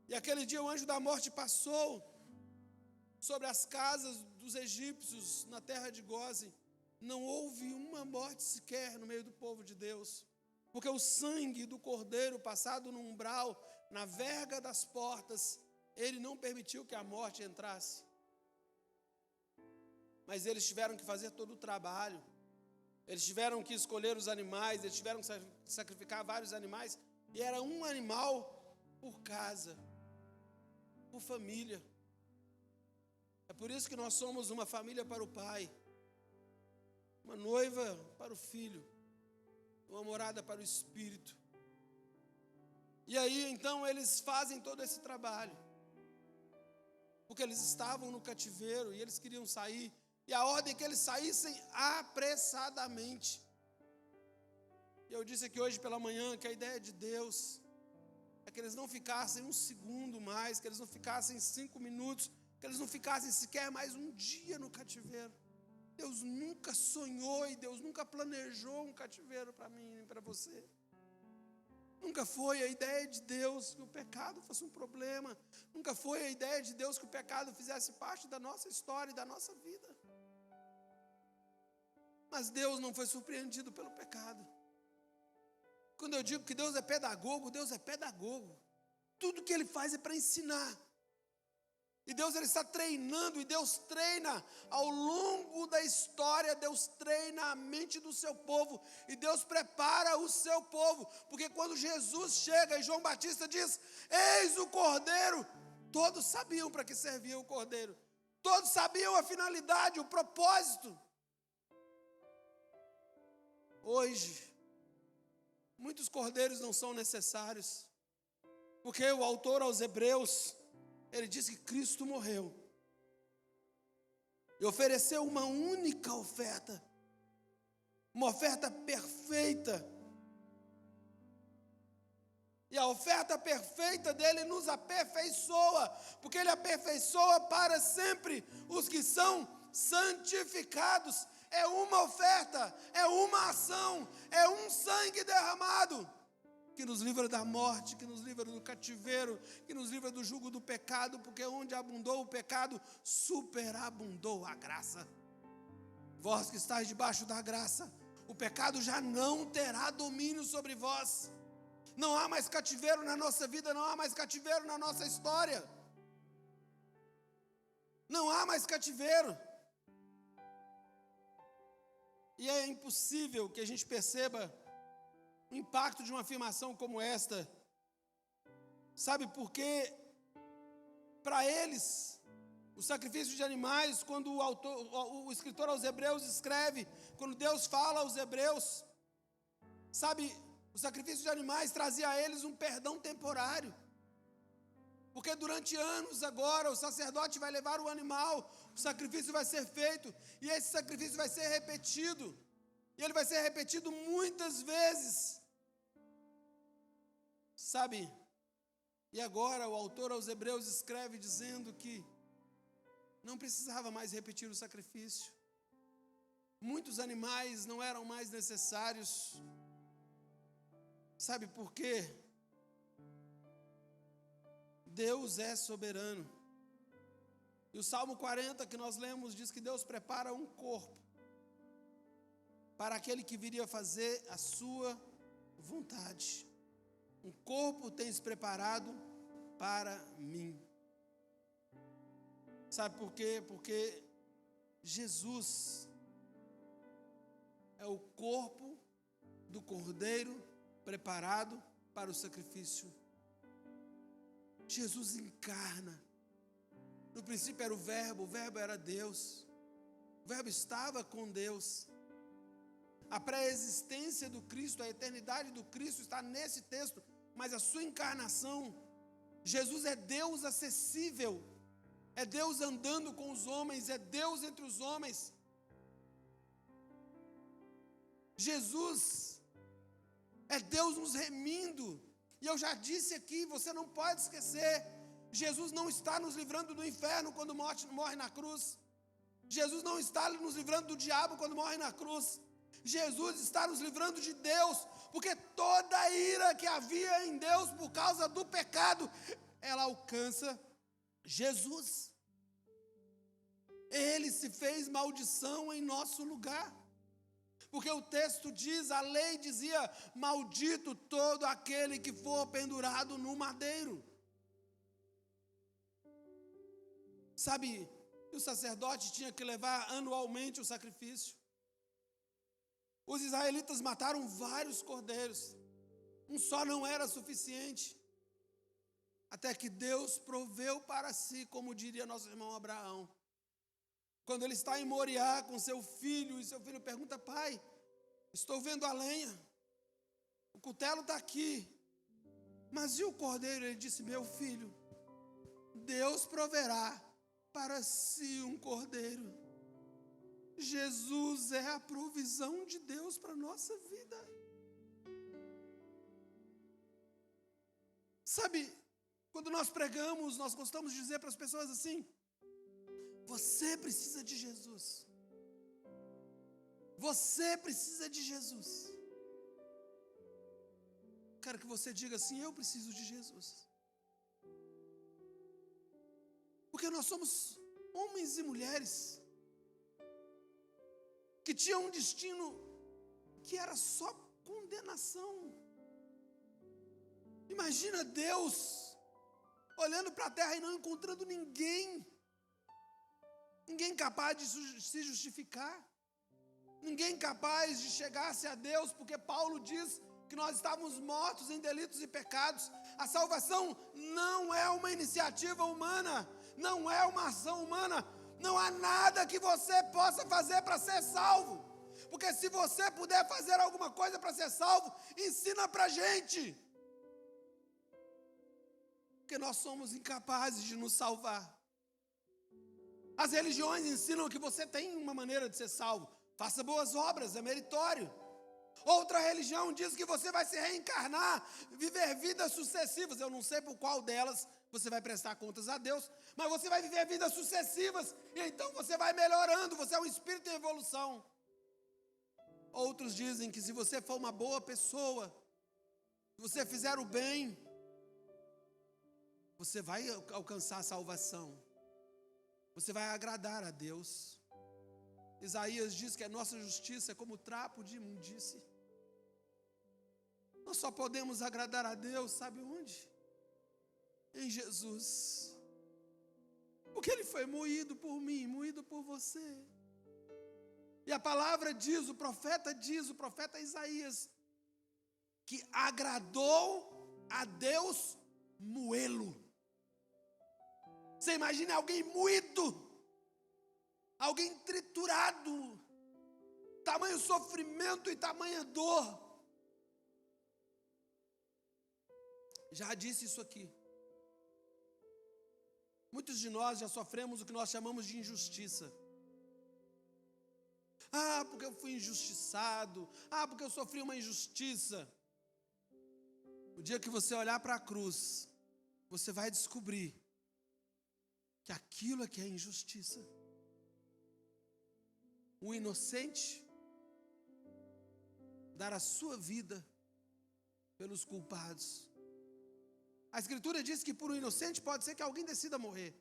E aquele dia o anjo da morte passou sobre as casas dos egípcios na terra de Gósen. Não houve uma morte sequer no meio do povo de Deus, porque o sangue do cordeiro passado no umbral, na verga das portas, ele não permitiu que a morte entrasse. Mas eles tiveram que fazer todo o trabalho, eles tiveram que escolher os animais, eles tiveram que sacrificar vários animais, e era um animal por casa, por família. É por isso que nós somos uma família para o pai, uma noiva para o filho, uma morada para o espírito. E aí então eles fazem todo esse trabalho, porque eles estavam no cativeiro e eles queriam sair, e a ordem é que eles saíssem apressadamente. E eu disse aqui hoje pela manhã que a ideia de Deus é que eles não ficassem um segundo mais, que eles não ficassem 5 minutos, que eles não ficassem sequer mais um dia no cativeiro. Deus nunca sonhou e Deus nunca planejou um cativeiro para mim e para você. Nunca foi a ideia de Deus que o pecado fosse um problema. Nunca foi a ideia de Deus que o pecado fizesse parte da nossa história e da nossa vida. Mas Deus não foi surpreendido pelo pecado. Quando eu digo que Deus é pedagogo, Deus é pedagogo. Tudo que Ele faz é para ensinar. E Deus ele está treinando, e Deus treina ao longo da história, Deus treina a mente do seu povo, e Deus prepara o seu povo, porque quando Jesus chega e João Batista diz, eis o Cordeiro, todos sabiam para que servia o Cordeiro, todos sabiam a finalidade, o propósito. Hoje, muitos cordeiros não são necessários, porque o autor aos Hebreus, ele diz que Cristo morreu e ofereceu uma única oferta, uma oferta perfeita. E a oferta perfeita dele nos aperfeiçoa, porque ele aperfeiçoa para sempre os que são santificados. É uma oferta, é uma ação, é um sangue derramado que nos livra da morte, que nos livra do cativeiro, que nos livra do jugo do pecado, porque onde abundou o pecado, superabundou a graça. Vós que estáis debaixo da graça, o pecado já não terá domínio sobre vós. Não há mais cativeiro na nossa vida, não há mais cativeiro na nossa história. Não há mais cativeiro. E é impossível que a gente perceba o impacto de uma afirmação como esta. Sabe por quê? Para eles, o sacrifício de animais, quando o escritor aos Hebreus escreve, quando Deus fala aos Hebreus, sabe, o sacrifício de animais trazia a eles um perdão temporário. Porque durante anos agora o sacerdote vai levar o animal, o sacrifício vai ser feito, e esse sacrifício vai ser repetido, e ele vai ser repetido muitas vezes. Sabe? E agora o autor aos Hebreus escreve dizendo que não precisava mais repetir o sacrifício. Muitos animais não eram mais necessários. Sabe por quê? Deus é soberano. E o Salmo 40 que nós lemos diz que Deus prepara um corpo para aquele que viria fazer a sua vontade. Um corpo tens preparado para mim. Sabe por quê? Porque Jesus é o corpo do Cordeiro preparado para o sacrifício. Jesus encarna. No princípio era o Verbo era Deus. O Verbo estava com Deus. A pré-existência do Cristo, a eternidade do Cristo está nesse texto, mas a sua encarnação, Jesus é Deus acessível, é Deus andando com os homens, é Deus entre os homens. Jesus é Deus nos remindo. E eu já disse aqui, você não pode esquecer, Jesus não está nos livrando do inferno quando morre na cruz. Jesus não está nos livrando do diabo quando morre na cruz. Jesus está nos livrando de Deus, porque toda a ira que havia em Deus por causa do pecado, ela alcança Jesus. Ele se fez maldição em nosso lugar. Porque o texto diz, a lei dizia, maldito todo aquele que for pendurado no madeiro. Sabe, o sacerdote tinha que levar anualmente o sacrifício. Os israelitas mataram vários cordeiros. Um só não era suficiente. Até que Deus proveu para si, como diria nosso irmão Abraão. Quando ele está em Moriá com seu filho, e seu filho pergunta, pai, estou vendo a lenha, o cutelo está aqui, mas e o cordeiro? Ele disse, meu filho, Deus proverá para si um cordeiro. Jesus é a provisão de Deus para a nossa vida. Sabe, quando nós pregamos, nós gostamos de dizer para as pessoas assim, você precisa de Jesus. Você precisa de Jesus. Quero que você diga assim, eu preciso de Jesus. Porque nós somos homens e mulheres que tinham um destino que era só condenação. Imagina Deus olhando para a terra e não encontrando ninguém capaz de se justificar, ninguém capaz de chegar-se a Deus, porque Paulo diz que nós estávamos mortos em delitos e pecados. A salvação não é uma iniciativa humana, não é uma ação humana. Não há nada que você possa fazer para ser salvo. Porque se você puder fazer alguma coisa para ser salvo, ensina para a gente. Porque nós somos incapazes de nos salvar. As religiões ensinam que você tem uma maneira de ser salvo. Faça boas obras, é meritório. Outra religião diz que você vai se reencarnar, viver vidas sucessivas. Eu não sei por qual delas você vai prestar contas a Deus, mas você vai viver vidas sucessivas, e então você vai melhorando, você é um espírito em evolução. Outros dizem que se você for uma boa pessoa, se você fizer o bem, você vai alcançar a salvação, você vai agradar a Deus. Isaías diz que a nossa justiça é como trapo de imundície. Nós só podemos agradar a Deus, sabe onde? Em Jesus. Porque Ele foi moído por mim, moído por você. E a palavra diz, o profeta Isaías, que agradou a Deus moê-lo. Você imagina alguém moído, alguém triturado, tamanho sofrimento e tamanha dor. Já disse isso aqui. Muitos de nós já sofremos o que nós chamamos de injustiça. Porque eu fui injustiçado. Porque eu sofri uma injustiça. O dia que você olhar para a cruz, você vai descobrir que aquilo é que é injustiça. O inocente dar a sua vida pelos culpados. A Escritura diz que por um inocente pode ser que alguém decida morrer.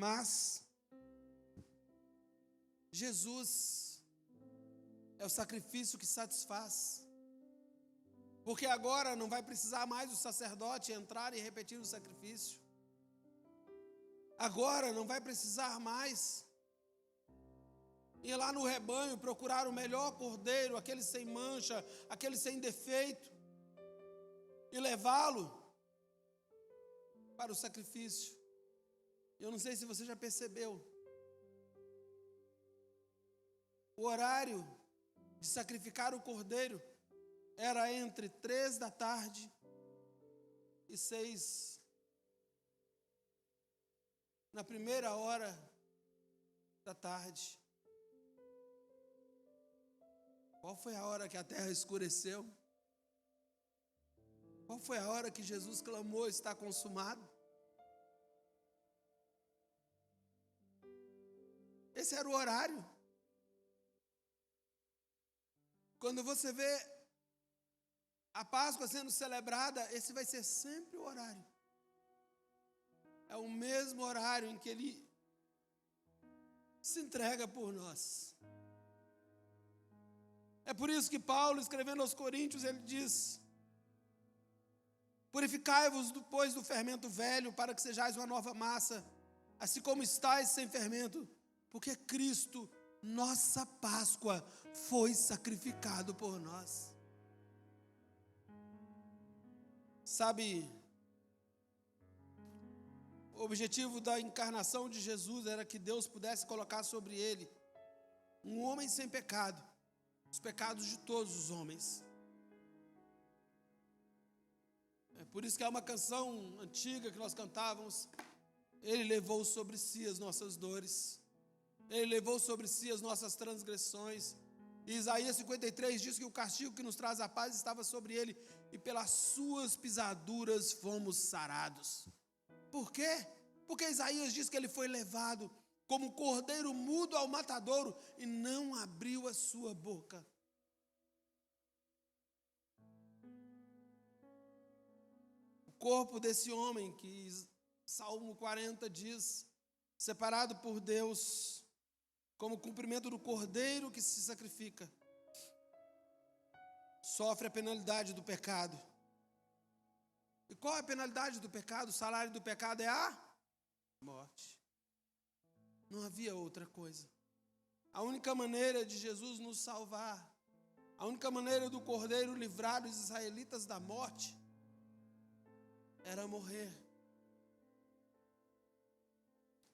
Mas Jesus é o sacrifício que satisfaz. Porque agora não vai precisar mais o sacerdote entrar e repetir o sacrifício. Agora não vai precisar mais ir lá no rebanho procurar o melhor cordeiro, aquele sem mancha, aquele sem defeito, e levá-lo para o sacrifício. Eu não sei se você já percebeu. O horário de sacrificar o cordeiro era entre 3 da tarde e 6. Na primeira hora da tarde. Qual foi a hora que a terra escureceu? Qual foi a hora que Jesus clamou: está consumado? Esse era o horário. Quando você vê a Páscoa sendo celebrada, esse vai ser sempre o horário. É o mesmo horário em que Ele se entrega por nós. É por isso que Paulo, escrevendo aos Coríntios, ele diz: purificai-vos depois do fermento velho, para que sejais uma nova massa, assim como estáis sem fermento, porque Cristo, nossa Páscoa, foi sacrificado por nós. Sabe, o objetivo da encarnação de Jesus era que Deus pudesse colocar sobre ele um homem sem pecado, os pecados de todos os homens. É por isso que há uma canção antiga que nós cantávamos: Ele levou sobre si as nossas dores, Ele levou sobre si as nossas transgressões. E Isaías 53 diz que o castigo que nos traz a paz estava sobre Ele, e pelas suas pisaduras fomos sarados. Por quê? Porque Isaías diz que Ele foi levado como um cordeiro mudo ao matadouro e não abriu a sua boca. O corpo desse homem que Salmo 40 diz, separado por Deus, como cumprimento do cordeiro que se sacrifica, sofre a penalidade do pecado. E qual é a penalidade do pecado? O salário do pecado é a morte. Não havia outra coisa. A única maneira de Jesus nos salvar, a única maneira do cordeiro livrar os israelitas da morte, era morrer.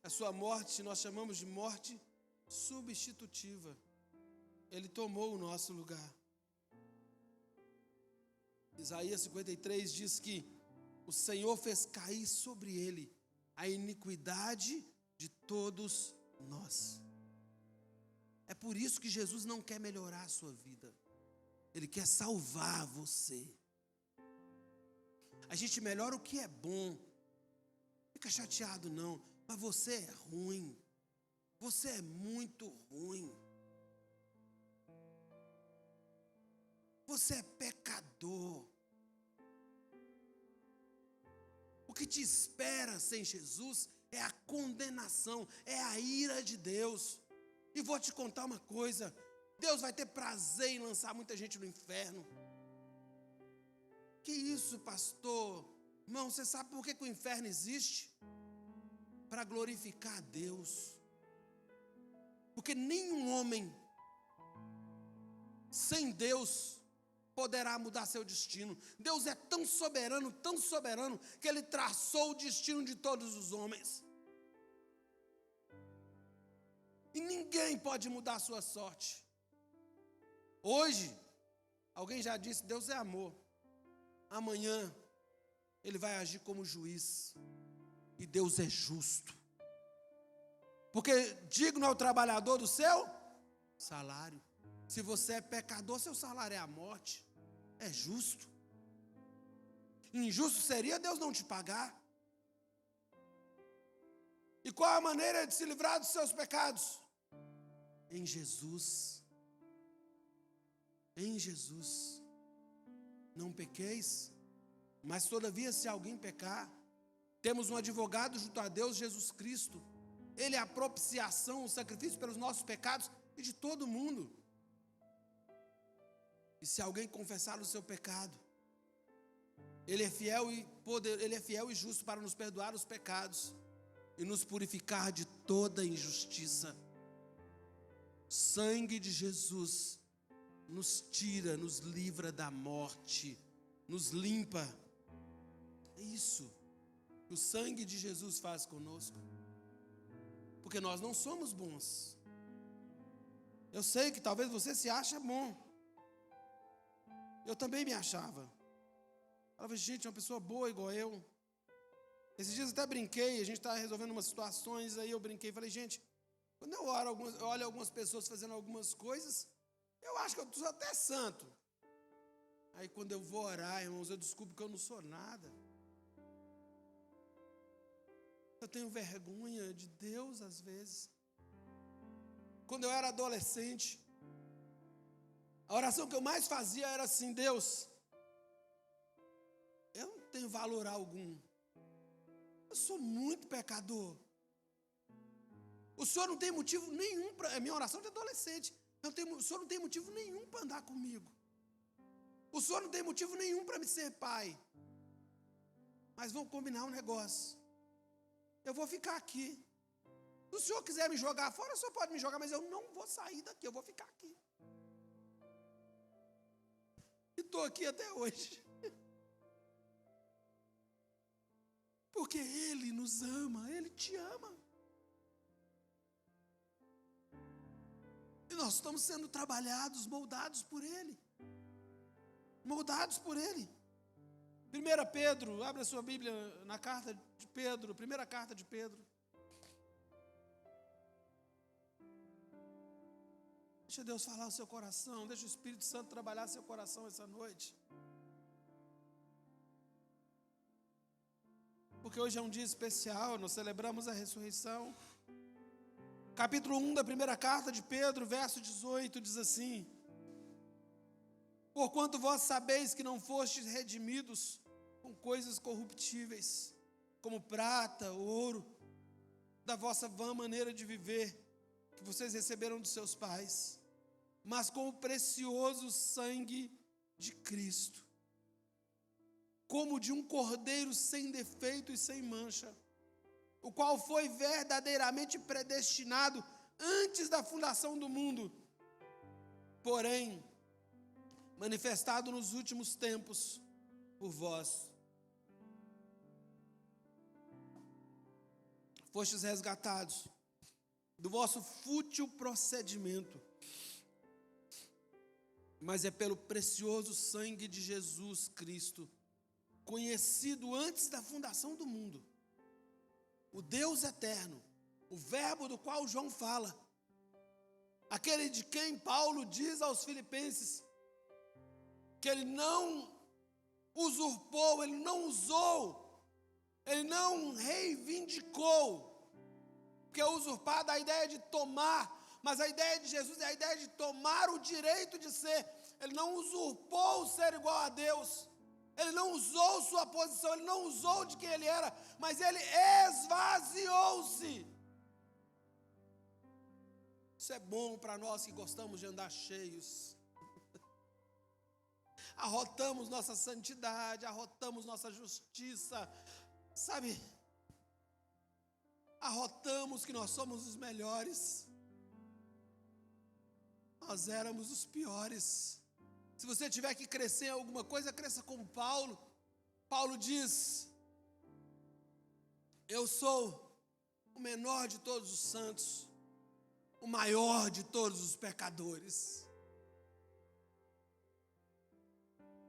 A sua morte nós chamamos de morte substitutiva. Ele tomou o nosso lugar. Isaías 53 diz que o Senhor fez cair sobre ele a iniquidade de todos nós. É por isso que Jesus não quer melhorar a sua vida. Ele quer salvar você. A gente melhora o que é bom. Fica chateado não, mas você é ruim. Você é muito ruim. Você é pecador. O que te espera sem Jesus é a condenação, é a ira de Deus. E vou te contar uma coisa: Deus vai ter prazer em lançar muita gente no inferno. Que isso, pastor? Irmão, você sabe por que o inferno existe? Para glorificar a Deus. Porque nenhum homem sem Deus poderá mudar seu destino. Deus é tão soberano, que Ele traçou o destino de todos os homens. E ninguém pode mudar a sua sorte. Hoje, alguém já disse, Deus é amor. Amanhã, Ele vai agir como juiz. E Deus é justo. Porque digno é o trabalhador do seu salário. Se você é pecador, seu salário é a morte. É justo. Injusto seria Deus não te pagar. E qual a maneira de se livrar dos seus pecados? Em Jesus. Em Jesus. Não pequeis, mas todavia se alguém pecar, temos um advogado junto a Deus, Jesus Cristo. Ele é a propiciação, o sacrifício pelos nossos pecados e de todo mundo. E se alguém confessar o seu pecado, Ele é fiel e justo para nos perdoar os pecados e nos purificar de toda injustiça. O sangue de Jesus nos tira, nos livra da morte, nos limpa. É isso que o sangue de Jesus faz conosco. Porque nós não somos bons. Eu sei que talvez você se ache bom. Eu também me achava. Falava, gente, uma pessoa boa igual eu. Esses dias até brinquei, a gente estava resolvendo umas situações, aí eu brinquei e falei, gente, quando eu olho algumas pessoas fazendo algumas coisas, eu acho que eu sou até santo. Aí quando eu vou orar, irmãos, eu descubro que eu não sou nada. Eu tenho vergonha de Deus às vezes. Quando eu era adolescente, a oração que eu mais fazia era assim, Deus, eu não tenho valor algum. Eu sou muito pecador. O Senhor não tem motivo nenhum para... É minha oração de adolescente. O Senhor não tem motivo nenhum para andar comigo. O Senhor não tem motivo nenhum para me ser pai. Mas vamos combinar um negócio. Eu vou ficar aqui. Se o Senhor quiser me jogar fora, o Senhor pode me jogar, mas eu não vou sair daqui, eu vou ficar aqui. E estou aqui até hoje. Porque Ele nos ama, Ele te ama. E nós estamos sendo trabalhados, moldados por Ele. Moldados por Ele. 1 Pedro, abre a sua Bíblia na carta de Pedro, primeira carta de Pedro. Deixa Deus falar o seu coração, deixa o Espírito Santo trabalhar seu coração essa noite. Porque hoje é um dia especial, nós celebramos a ressurreição. Capítulo 1 da primeira carta de Pedro, verso 18, diz assim: porquanto vós sabeis que não fostes redimidos com coisas corruptíveis, como prata, ouro, da vossa vã maneira de viver, que vocês receberam dos seus pais, mas com o precioso sangue de Cristo, como de um cordeiro sem defeito e sem mancha, o qual foi verdadeiramente predestinado antes da fundação do mundo, porém, manifestado nos últimos tempos por vós. Fostes resgatados do vosso fútil procedimento, mas é pelo precioso sangue de Jesus Cristo, conhecido antes da fundação do mundo, o Deus eterno, o verbo do qual João fala, aquele de quem Paulo diz aos filipenses, que ele não usurpou, ele não usou, ele não reivindicou, porque usurpar dá a ideia de tomar, mas a ideia de Jesus é a ideia de tomar o direito de ser. Ele não usurpou o ser igual a Deus, ele não usou sua posição, ele não usou de quem ele era, mas ele esvaziou-se. Isso é bom para nós que gostamos de andar cheios. Arrotamos nossa santidade, arrotamos nossa justiça, sabe? Arrotamos que nós somos os melhores. Nós éramos os piores. Se você tiver que crescer em alguma coisa, cresça como Paulo. Paulo diz: eu sou o menor de todos os santos, o maior de todos os pecadores.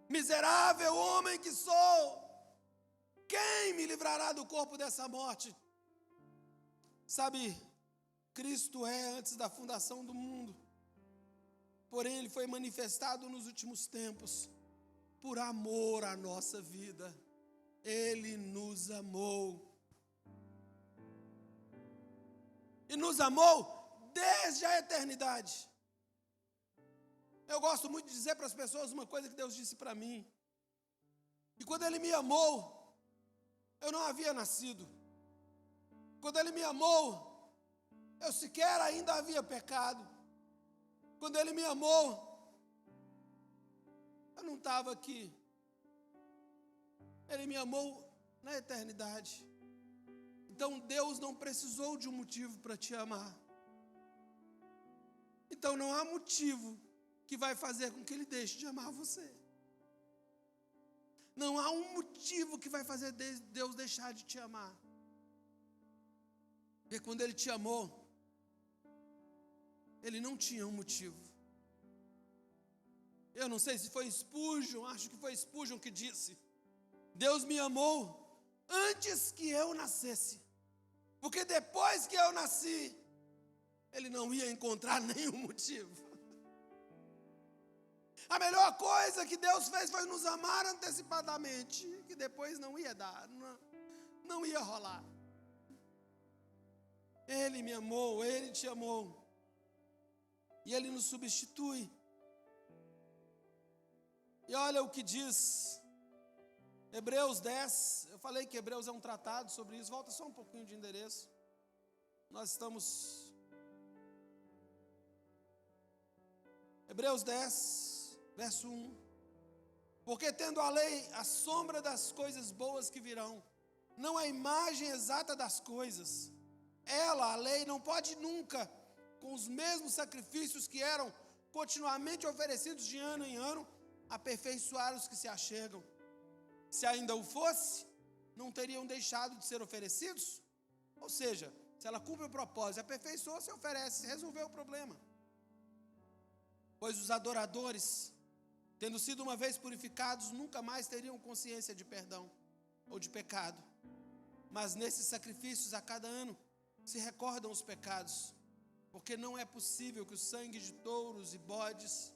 Miserável homem que sou, Quem me livrará do corpo dessa morte? Sabe, Cristo é antes da fundação do mundo. Porém, Ele foi manifestado nos últimos tempos por amor à nossa vida. Ele nos amou. E nos amou desde a eternidade. Eu gosto muito de dizer para as pessoas uma coisa que Deus disse para mim. E quando Ele me amou, eu não havia nascido. Quando Ele me amou, eu sequer ainda havia pecado. Quando Ele me amou, eu não estava aqui. Ele me amou na eternidade. Então Deus não precisou de um motivo para te amar. Então não há motivo que vai fazer com que Ele deixe de amar você. Não há um motivo que vai fazer Deus deixar de te amar. Porque quando Ele te amou, Ele não tinha um motivo. Eu não sei se foi Spurgeon, acho que foi Spurgeon que disse: Deus me amou antes que eu nascesse. Porque depois que eu nasci, Ele não ia encontrar nenhum motivo. A melhor coisa que Deus fez foi nos amar antecipadamente, que depois não ia dar, não ia rolar. Ele me amou, Ele te amou. E Ele nos substitui. E olha o que diz Hebreus 10. Eu falei que Hebreus é um tratado sobre isso. Volta só um pouquinho de endereço. Nós estamos... Hebreus 10, verso 1. Porque tendo a lei a sombra das coisas boas que virão, não a imagem exata das coisas, ela, a lei, não pode nunca, com os mesmos sacrifícios que eram continuamente oferecidos de ano em ano, aperfeiçoar os que se achegam. Se ainda o fosse, não teriam deixado de ser oferecidos? Ou seja, se ela cumpre o propósito, aperfeiçoa, se oferece, resolveu o problema. Pois os adoradores, tendo sido uma vez purificados, nunca mais teriam consciência de perdão ou de pecado. Mas nesses sacrifícios, a cada ano, se recordam os pecados, porque não é possível que o sangue de touros e bodes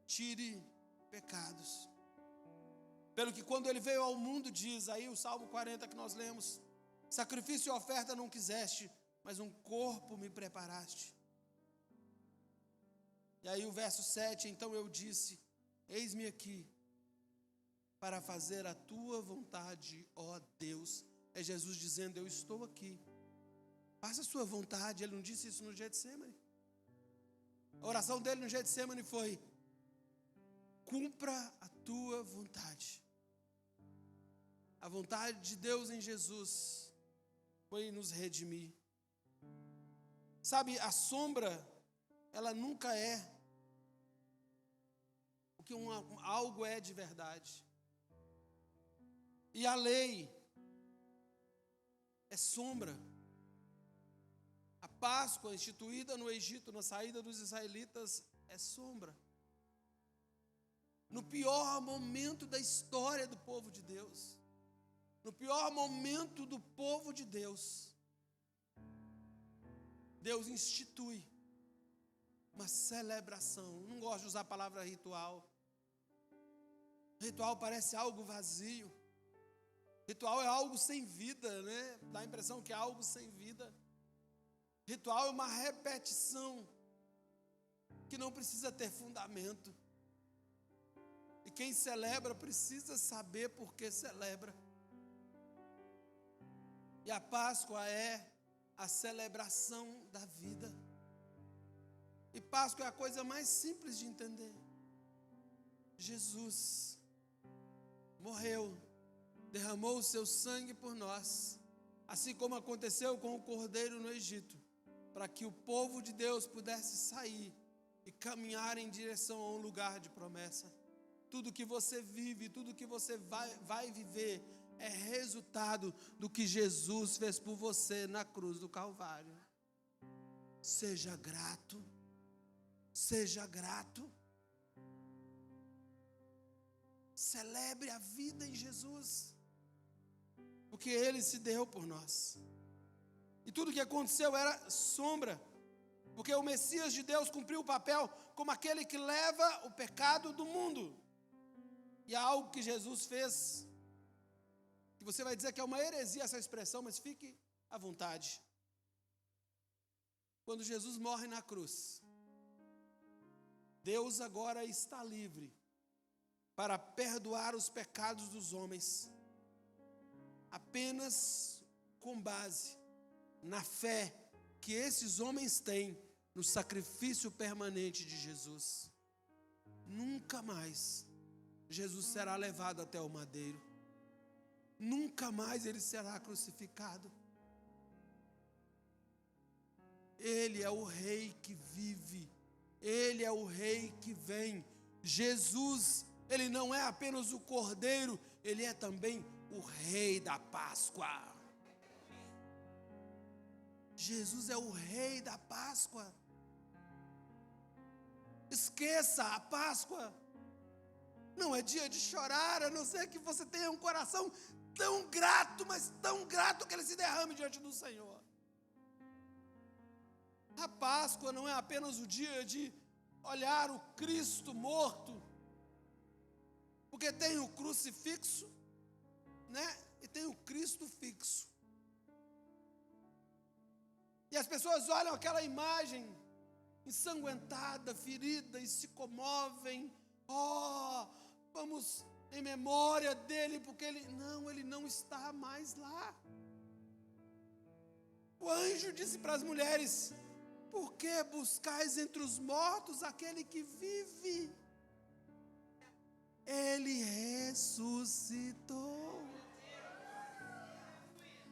tire pecados. Pelo que quando Ele veio ao mundo, diz aí o Salmo 40 que nós lemos: sacrifício e oferta não quiseste, mas um corpo me preparaste. E aí o verso 7, então eu disse: eis-me aqui, para fazer a tua vontade, ó Deus. É Jesus dizendo: eu estou aqui, faça a sua vontade. Ele não disse isso no Getsemane? A oração dele no Getsemane foi: cumpra a tua vontade. A vontade de Deus em Jesus foi nos redimir. Sabe, a sombra, ela nunca é o que algo é de verdade. E a lei é sombra. A Páscoa instituída no Egito, na saída dos israelitas, é sombra. No pior momento da história do povo de Deus, no pior momento do povo de Deus, Deus institui uma celebração. Não gosto de usar a palavra ritual. Ritual parece algo vazio. Ritual é algo sem vida, né? Dá a impressão que é algo sem vida. Ritual é uma repetição que não precisa ter fundamento. E quem celebra precisa saber por que celebra. E a Páscoa é a celebração da vida. E Páscoa é a coisa mais simples de entender. Jesus morreu, derramou o seu sangue por nós, assim como aconteceu com o cordeiro no Egito, para que o povo de Deus pudesse sair e caminhar em direção a um lugar de promessa. Tudo que você vive, tudo que você vai viver é resultado do que Jesus fez por você na cruz do Calvário. Seja grato, seja grato. Celebre a vida em Jesus. porque Ele se deu por nós. E tudo que aconteceu era sombra, porque o Messias de Deus cumpriu o papel como aquele que leva o pecado do mundo. E há algo que Jesus fez, que você vai dizer que é uma heresia essa expressão, mas fique à vontade. Quando Jesus morre na cruz, Deus agora está livre para perdoar os pecados dos homens, apenas com base na fé que esses homens têm no sacrifício permanente de Jesus. Nunca mais Jesus será levado até o madeiro. Nunca mais ele será crucificado. Ele é o Rei que vive. Ele é o Rei que vem. Jesus, ele não é apenas o Cordeiro, ele é também o Rei da Páscoa. Jesus é o Rei da Páscoa. Esqueça a Páscoa. Não é dia de chorar, a não ser que você tenha um coração tão grato, mas tão grato que ele se derrame diante do Senhor. A Páscoa não é apenas o dia de olhar o Cristo morto, porque tem o crucifixo, né? E tem o Cristo fixo. E as pessoas olham aquela imagem ensanguentada, ferida, e se comovem. Oh, vamos em memória dele, porque ele não está mais lá. O anjo disse para as mulheres: por que buscais entre os mortos aquele que vive? Ele ressuscitou.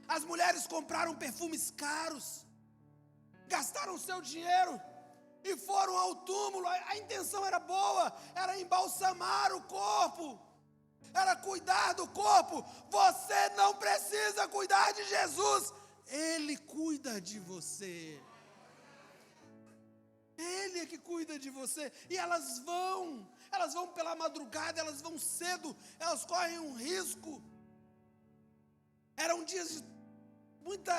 As mulheres compraram perfumes caros, gastaram seu dinheiro e foram ao túmulo. A intenção era boa, era embalsamar o corpo, era cuidar do corpo. Você não precisa cuidar de Jesus, Ele cuida de você. Ele é que cuida de você. E elas vão pela madrugada, elas vão cedo, elas correm um risco. Eram dias de muita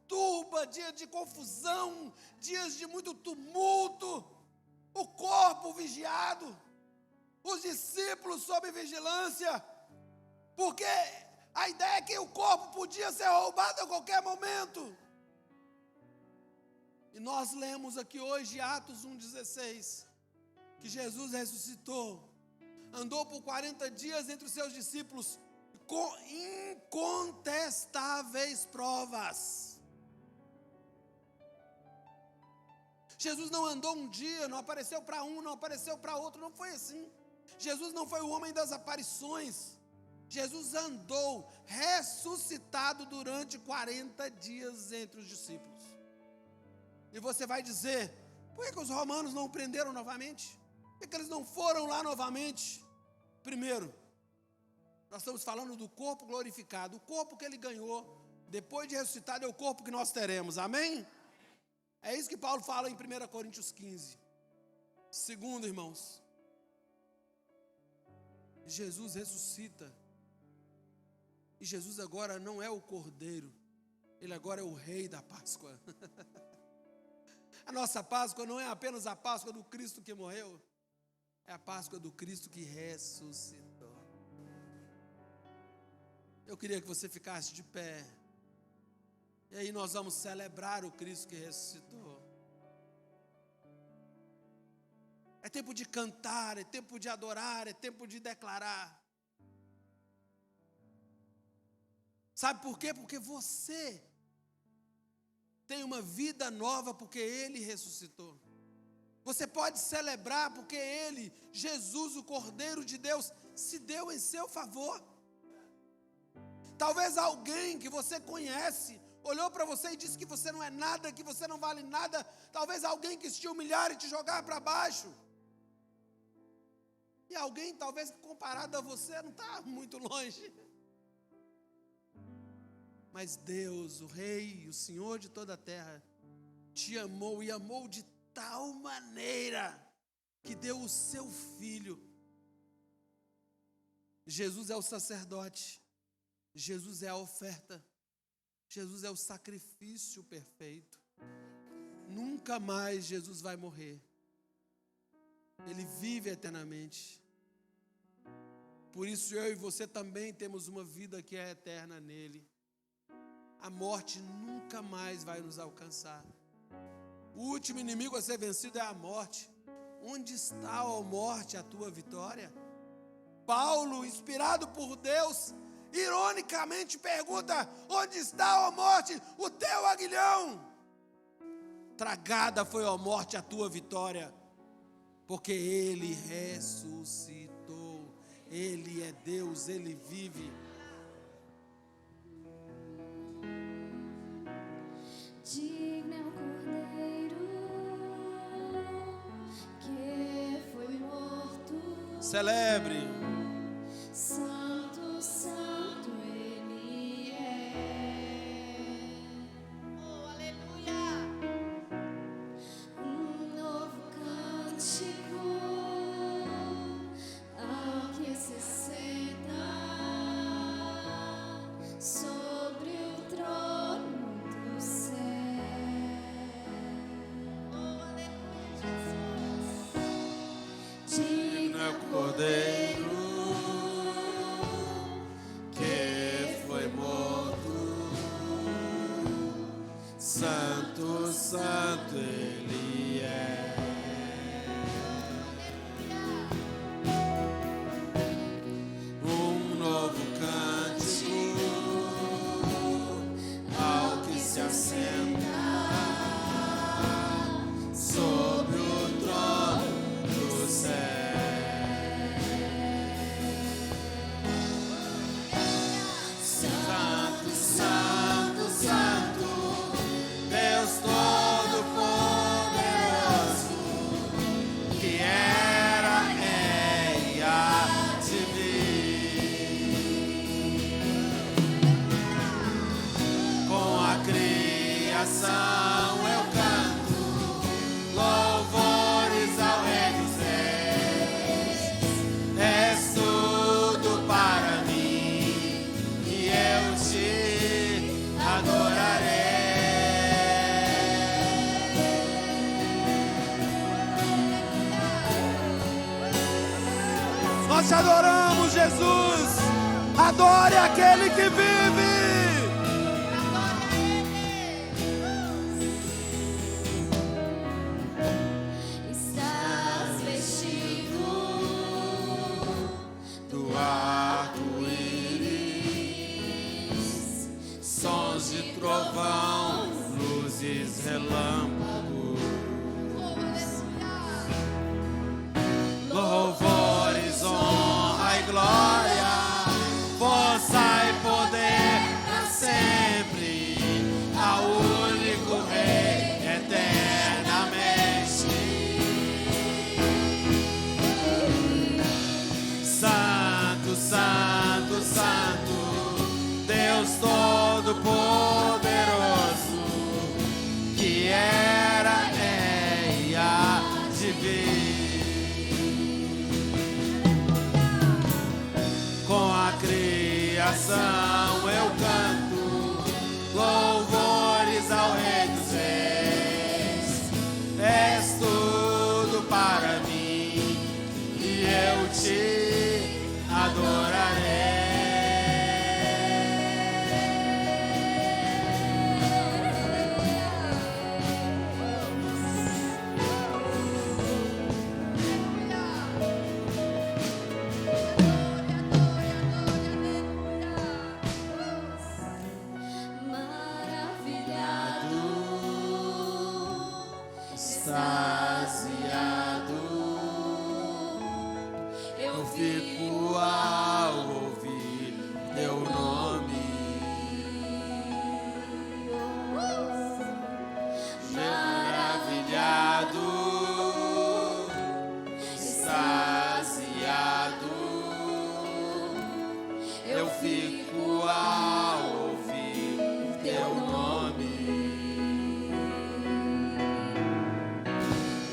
turba, dias de confusão, dias de muito tumulto, o corpo vigiado, os discípulos sob vigilância, porque a ideia é que o corpo podia ser roubado a qualquer momento. E nós lemos aqui hoje, Atos 1,16, que Jesus ressuscitou, andou por 40 dias entre os seus discípulos, com incontestáveis provas. Jesus não andou um dia, não apareceu para um, não apareceu para outro, não foi assim. Jesus não foi o homem das aparições. Jesus andou ressuscitado durante 40 dias entre os discípulos. E você vai dizer: por que os romanos não o prenderam novamente? Por que eles não foram lá novamente? Primeiro, nós estamos falando do corpo glorificado. O corpo que ele ganhou, depois de ressuscitado, é o corpo que nós teremos, amém? É isso que Paulo fala em 1 Coríntios 15. Segundo, irmãos, Jesus ressuscita. E Jesus agora não é o Cordeiro, ele agora é o Rei da Páscoa. A nossa Páscoa não é apenas a Páscoa do Cristo que morreu, é a Páscoa do Cristo que ressuscitou. Eu queria que você ficasse de pé. E aí nós vamos celebrar o Cristo que ressuscitou. É tempo de cantar, é tempo de adorar, é tempo de declarar. Sabe por quê? Porque você tem uma vida nova, porque Ele ressuscitou. Você pode celebrar porque Ele, Jesus, o Cordeiro de Deus, se deu em seu favor. Talvez alguém que você conhece olhou para você e disse que você não é nada, que você não vale nada. Talvez alguém quis te humilhar e te jogar para baixo. E alguém, talvez comparado a você, não está muito longe. Mas Deus, o Rei, o Senhor de toda a terra, te amou e amou de tal maneira que deu o seu Filho. Jesus é o sacerdote Jesus é a oferta. Jesus é o sacrifício perfeito. Nunca mais Jesus vai morrer. Ele vive eternamente. Por isso eu e você também temos uma vida que é eterna nele. A morte nunca mais vai nos alcançar. O último inimigo a ser vencido é a morte. Onde está, ó morte, a tua vitória? Paulo, inspirado por Deus, ironicamente pergunta: onde está, ó morte, o teu aguilhão? Tragada foi, ó morte, a tua vitória, porque ele ressuscitou. Ele é Deus, ele vive. Digno é o Cordeiro que foi morto. Celebre. Santo, santo ele é. Oh, aleluia. Um novo cântico ao que se senta sobre o trono do céu. Oh, aleluia, Jesus. Digno é o Cordeiro que foi morto. Santo, santo ele é. Um novo cântico ao que se assenta sobre o trono do céu. Santo, santo, santo, Deus Todo-Poderoso, que era, é e há de vir. Com a criação eu canto louvores ao Rei dos Reis. És tudo para mim e eu te adorarei. Nós te adoramos, Jesus. Adore aquele que vive. estás vestido Do arco-íris, sons de trovão, luzes, relâmpagos, louvores, honra e glória, força e poder para sempre, ao único Rei eternamente. Santo, santo, santo, Deus Todo-Poderoso, que era, é e há de vir. Com a criação eu canto louvores ao Rei dos Reis. És tudo para mim e eu te adorarei. maravilhado. Extasiado eu fico ao ouvir teu nome. Maravilhado, extasiado eu fico ao ouvir teu nome.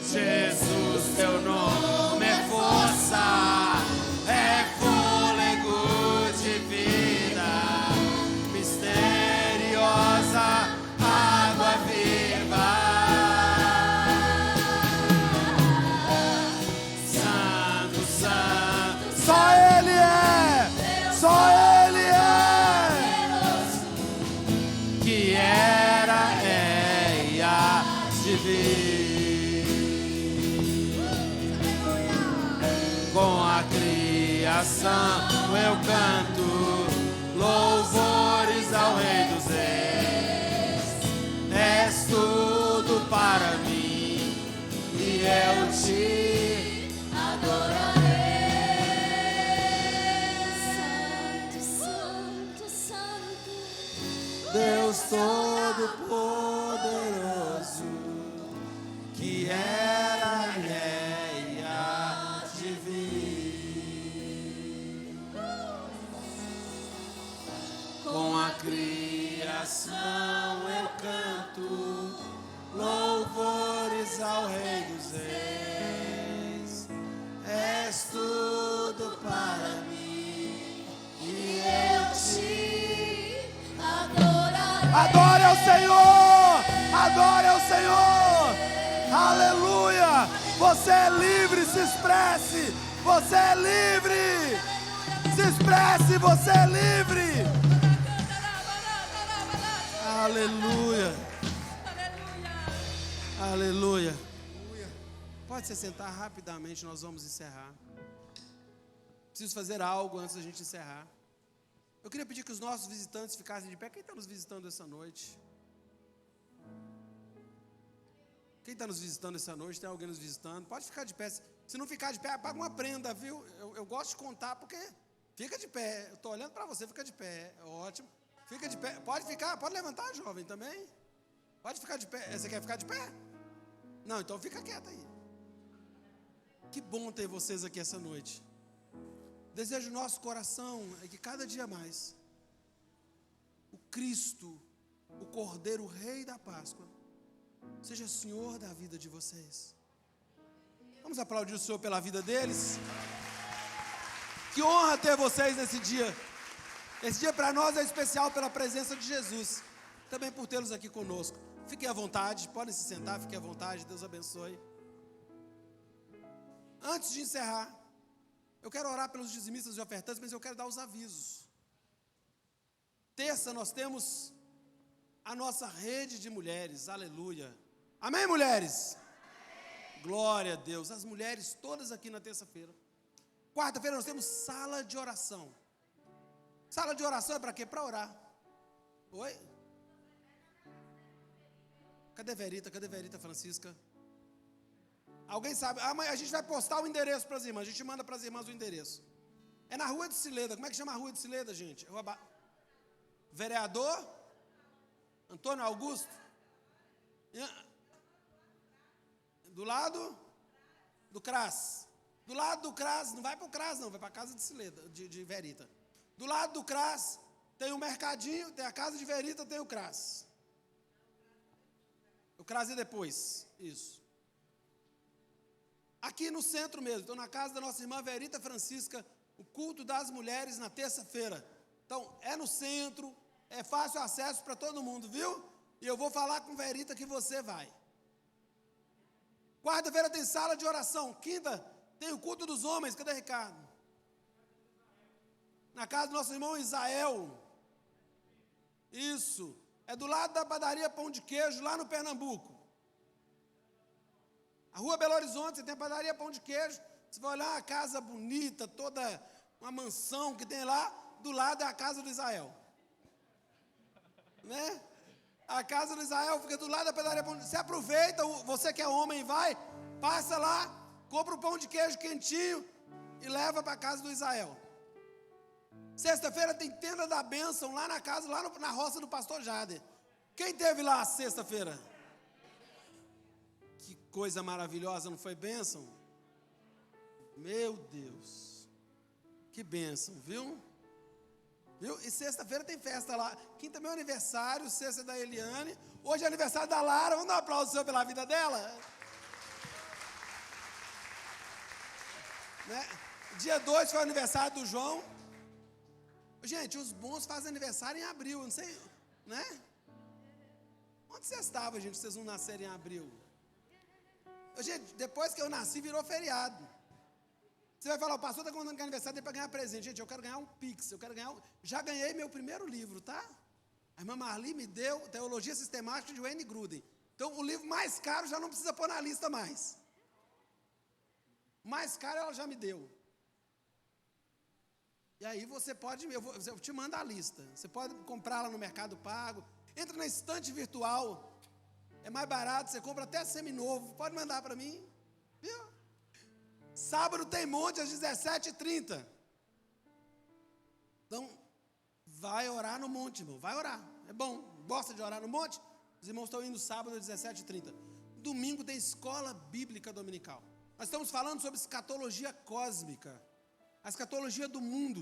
Jesus, teu nome é força, é fôlego de vida. ação eu canto louvores ao Rei dos Reis. És tudo para mim e eu te adorarei. Santo, santo, Deus Todo-Poderoso, que era, é e há de vir. Com a criação eu canto louvores ao Rei dos Reis. És tudo para mim e eu te adorarei. adore ao Senhor! Adore ao Senhor! Aleluia! Você é livre, se expresse! Você é livre! Se expresse, você é livre! Aleluia! Aleluia! Pode se sentar rapidamente, nós vamos encerrar. Preciso fazer algo antes da gente encerrar. Eu queria pedir que os nossos visitantes ficassem de pé. Quem está nos visitando essa noite? Quem está nos visitando essa noite? Tem alguém nos visitando? Pode ficar de pé. Se não ficar de pé, paga uma prenda, viu? Eu gosto de contar porque fica de pé. Eu estou olhando para você, fica de pé. É ótimo. Fica de pé. Pode ficar, pode levantar, jovem, também. Pode ficar de pé. Você quer ficar de pé? Não, então fica quieto aí. Que bom ter vocês aqui essa noite. Desejo do nosso coração é que cada dia mais o Cristo, o Cordeiro, o Rei da Páscoa, seja Senhor da vida de vocês. Vamos aplaudir o Senhor pela vida deles. Que honra ter vocês nesse dia. Esse dia para nós é especial pela presença de Jesus, também por tê-los aqui conosco. Fiquem à vontade, podem se sentar, fiquem à vontade, Deus abençoe. Antes de encerrar, eu quero orar pelos dizimistas e ofertantes, mas eu quero dar os avisos. Terça nós temos a nossa rede de mulheres, aleluia. Amém, mulheres? Amém. Glória a Deus. As mulheres todas aqui na terça-feira. Quarta-feira nós temos sala de oração. Sala de oração é para quê? Para orar. Oi? Cadê Verita? Cadê Verita Francisca? Alguém sabe? Mas a gente vai postar o endereço para as irmãs. A gente manda para as irmãs o endereço. É na Rua de Cileda. Como é que chama a Rua de Cileda, gente? Vereador Antônio Augusto? Do lado do CRAS. Do lado do CRAS, não vai para o CRAS não, vai para a casa de Cileda, de Verita. Do lado do CRAS tem um mercadinho, tem a casa de Verita, tem o CRAS. O CRAS é depois, isso. Aqui no centro mesmo, estou na casa da nossa irmã Verita Francisca, o culto das mulheres na terça-feira. Então, é no centro, é fácil acesso para todo mundo, viu? E eu vou falar com Verita que você vai. Quarta-feira tem sala de oração. Quinta tem o culto dos homens. Cadê Ricardo? Na casa do nosso irmão Isael. Isso. É do lado da padaria Pão de Queijo, lá no Pernambuco. A Rua Belo Horizonte, você tem a padaria Pão de Queijo. Você vai olhar uma casa bonita, toda uma mansão que tem lá. Do lado é a casa do Isael. Né? A casa do Israel fica do lado da padaria Pão de Queijo. Você aproveita, você que é homem e vai, passa lá, compra o pão de queijo quentinho e leva para a casa do Israel. Sexta-feira tem tenda da bênção lá na casa, lá na roça do pastor Jader. Quem teve lá sexta-feira? Que coisa maravilhosa, não foi bênção? Meu Deus, que bênção, viu? E sexta-feira tem festa lá. Quinta é meu aniversário, sexta é da Eliane. Hoje é aniversário da Lara. Vamos dar um aplauso seu pela vida dela? Né? Dia 2 foi o aniversário do João. Gente, os bons fazem aniversário em abril, não sei, né? Onde vocês estavam, gente, vocês não nasceram em abril? Gente, depois que eu nasci, virou feriado. Você vai falar, o pastor está contando que é aniversário dele para ganhar presente. Gente, eu quero ganhar um Pix, já ganhei meu primeiro livro, tá? A irmã Marli me deu Teologia Sistemática de Wayne Grudem. Então, o livro mais caro já não precisa pôr na lista mais. Mais caro ela já me deu. E aí você pode, eu te mando a lista. Você pode comprar lá no Mercado Pago. Entra na estante virtual. É mais barato, você compra até seminovo. Pode mandar para mim. Viu? Sábado tem monte às 17h30. Então, vai orar no monte, irmão. Vai orar. É bom. Gosta de orar no monte? Os irmãos estão indo sábado às 17h30. Domingo tem escola bíblica dominical. Nós estamos falando sobre escatologia cósmica. A escatologia do mundo.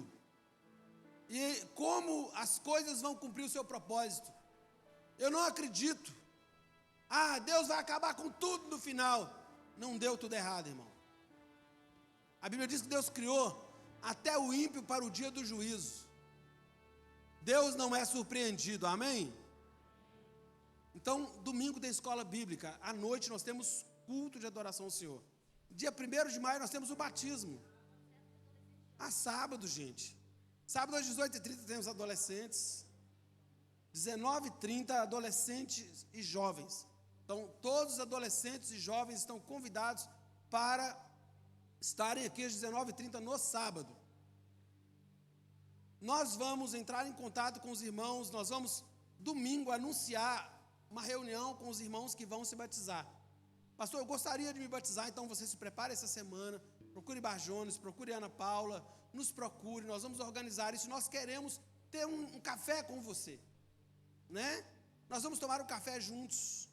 E como as coisas vão cumprir o seu propósito. Eu não acredito. Deus vai acabar com tudo no final. Não deu tudo errado, irmão. A Bíblia diz que Deus criou até o ímpio para o dia do juízo. Deus não é surpreendido, amém? Então, domingo tem escola bíblica. À noite nós temos culto de adoração ao Senhor. Dia 1º de maio nós temos o batismo. Sábado, gente. Sábado às 18h30 temos adolescentes. 19h30 adolescentes e jovens. Então, todos os adolescentes e jovens estão convidados para estarem aqui às 19h30 no sábado. Nós vamos entrar em contato com os irmãos, nós vamos, domingo, anunciar uma reunião com os irmãos que vão se batizar. Pastor, eu gostaria de me batizar, então você se prepare essa semana, procure Barjones, procure Ana Paula, nos procure, nós vamos organizar isso, nós queremos ter um café com você, né? Nós vamos tomar um café juntos,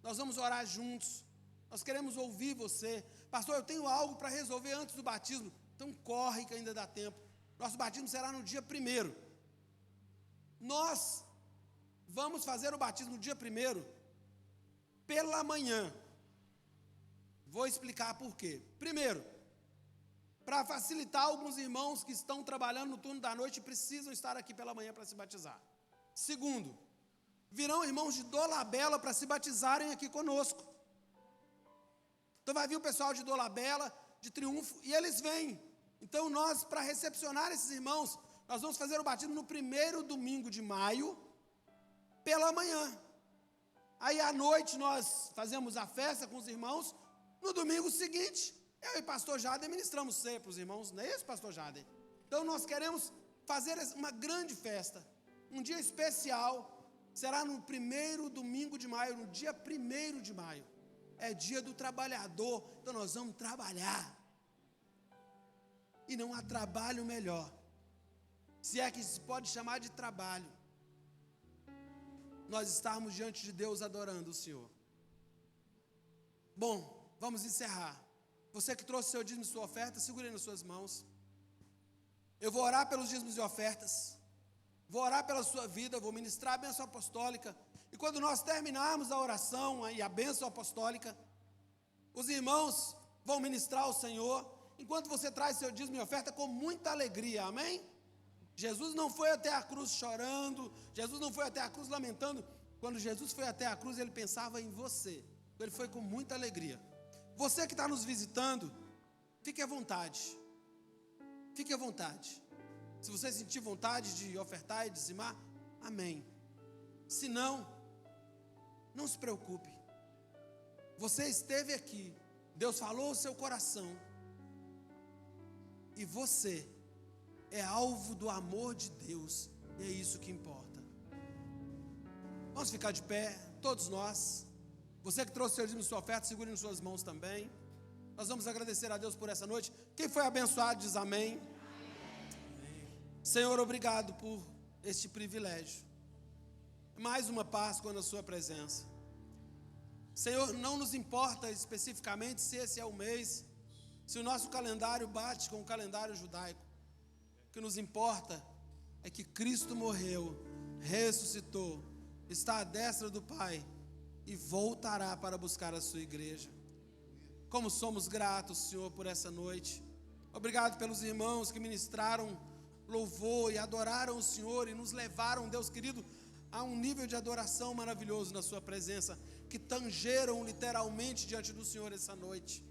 nós vamos orar juntos, nós queremos ouvir você. Pastor, eu tenho algo para resolver antes do batismo, então corre que ainda dá tempo. Nosso batismo será no dia 1º. Nós vamos fazer o batismo no dia 1º, pela manhã. Vou explicar por quê. Primeiro, para facilitar alguns irmãos que estão trabalhando no turno da noite e precisam estar aqui pela manhã para se batizar. Segundo, virão irmãos de Dolabella para se batizarem aqui conosco. Então vai vir o pessoal de Dolabella, de Triunfo, e eles vêm. Então nós, para recepcionar esses irmãos, nós vamos fazer o batismo no 1º domingo de maio, pela manhã. Aí à noite nós fazemos a festa com os irmãos. No domingo seguinte, eu e pastor Jader ministramos ceia para os irmãos, não é isso, pastor Jader? Então nós queremos fazer uma grande festa, um dia especial. Será no 1º domingo de maio, no dia 1º de maio. É dia do trabalhador, então nós vamos trabalhar. E não há trabalho melhor, se é que se pode chamar de trabalho, nós estarmos diante de Deus adorando o Senhor. Bom, vamos encerrar. Você que trouxe seu dízimo e sua oferta, segure nas suas mãos. Eu vou orar pelos dízimos e ofertas. Vou orar pela sua vida, vou ministrar a bênção apostólica. E quando nós terminarmos a oração e a bênção apostólica, os irmãos vão ministrar ao Senhor, enquanto você traz seu dízimo e oferta com muita alegria, amém? Jesus não foi até a cruz chorando, Jesus não foi até a cruz lamentando. Quando Jesus foi até a cruz, ele pensava em você. Ele foi com muita alegria. Você que está nos visitando, fique à vontade. Fique à vontade. Se você sentir vontade de ofertar e dizimar, amém. Se não, não se preocupe. Você esteve aqui, Deus falou o seu coração, e você é alvo do amor de Deus, e é isso que importa. Vamos ficar de pé, todos nós. Você que trouxe seu dízimo e sua oferta, segure em suas mãos também. Nós vamos agradecer a Deus por essa noite. Quem foi abençoado diz amém. Senhor, obrigado por este privilégio. Mais uma Páscoa na sua presença. Senhor, não nos importa especificamente se esse é o mês, se o nosso calendário bate com o calendário judaico. O que nos importa é que Cristo morreu, ressuscitou, está à destra do Pai e voltará para buscar a sua igreja. Como somos gratos, Senhor, por essa noite. Obrigado pelos irmãos que ministraram louvor e adoraram o Senhor e nos levaram, Deus querido, a um nível de adoração maravilhoso na sua presença, que tangeram literalmente diante do Senhor essa noite.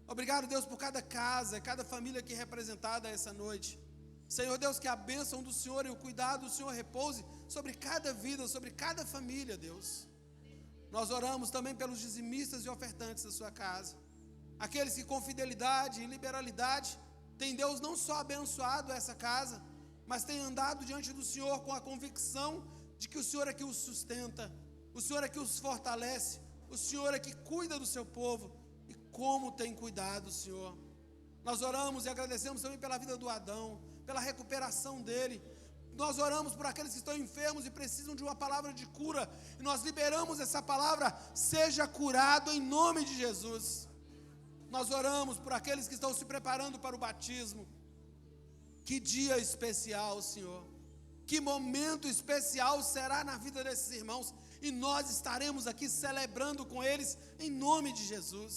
Obrigado, Deus, por cada casa, cada família aqui representada essa noite. Senhor Deus, que a bênção do Senhor e o cuidado do Senhor repouse sobre cada vida, sobre cada família, Deus. Nós oramos também pelos dizimistas e ofertantes da sua casa, aqueles que com fidelidade e liberalidade tem Deus não só abençoado essa casa, mas tem andado diante do Senhor com a convicção de que o Senhor é que os sustenta, o Senhor é que os fortalece, o Senhor é que cuida do seu povo. E como tem cuidado o Senhor. Nós oramos e agradecemos também pela vida do Adão, pela recuperação dele. Nós oramos por aqueles que estão enfermos e precisam de uma palavra de cura, e nós liberamos essa palavra: seja curado em nome de Jesus. Nós oramos por aqueles que estão se preparando para o batismo. Que dia especial, Senhor, que momento especial será na vida desses irmãos, e nós estaremos aqui celebrando com eles em nome de Jesus.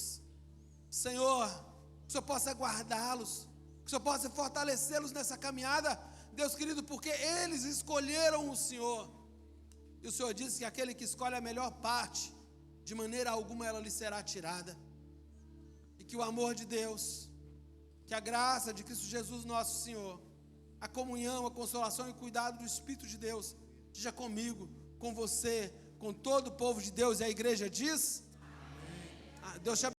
Senhor, que o Senhor possa guardá-los, que o Senhor possa fortalecê-los nessa caminhada, Deus querido, porque eles escolheram o Senhor, e o Senhor disse que aquele que escolhe a melhor parte, de maneira alguma ela lhe será tirada. E que o amor de Deus, que a graça de Cristo Jesus nosso Senhor, a comunhão, a consolação e o cuidado do Espírito de Deus esteja comigo, com você, com todo o povo de Deus. E a igreja diz: Amém. Deus te abençoe.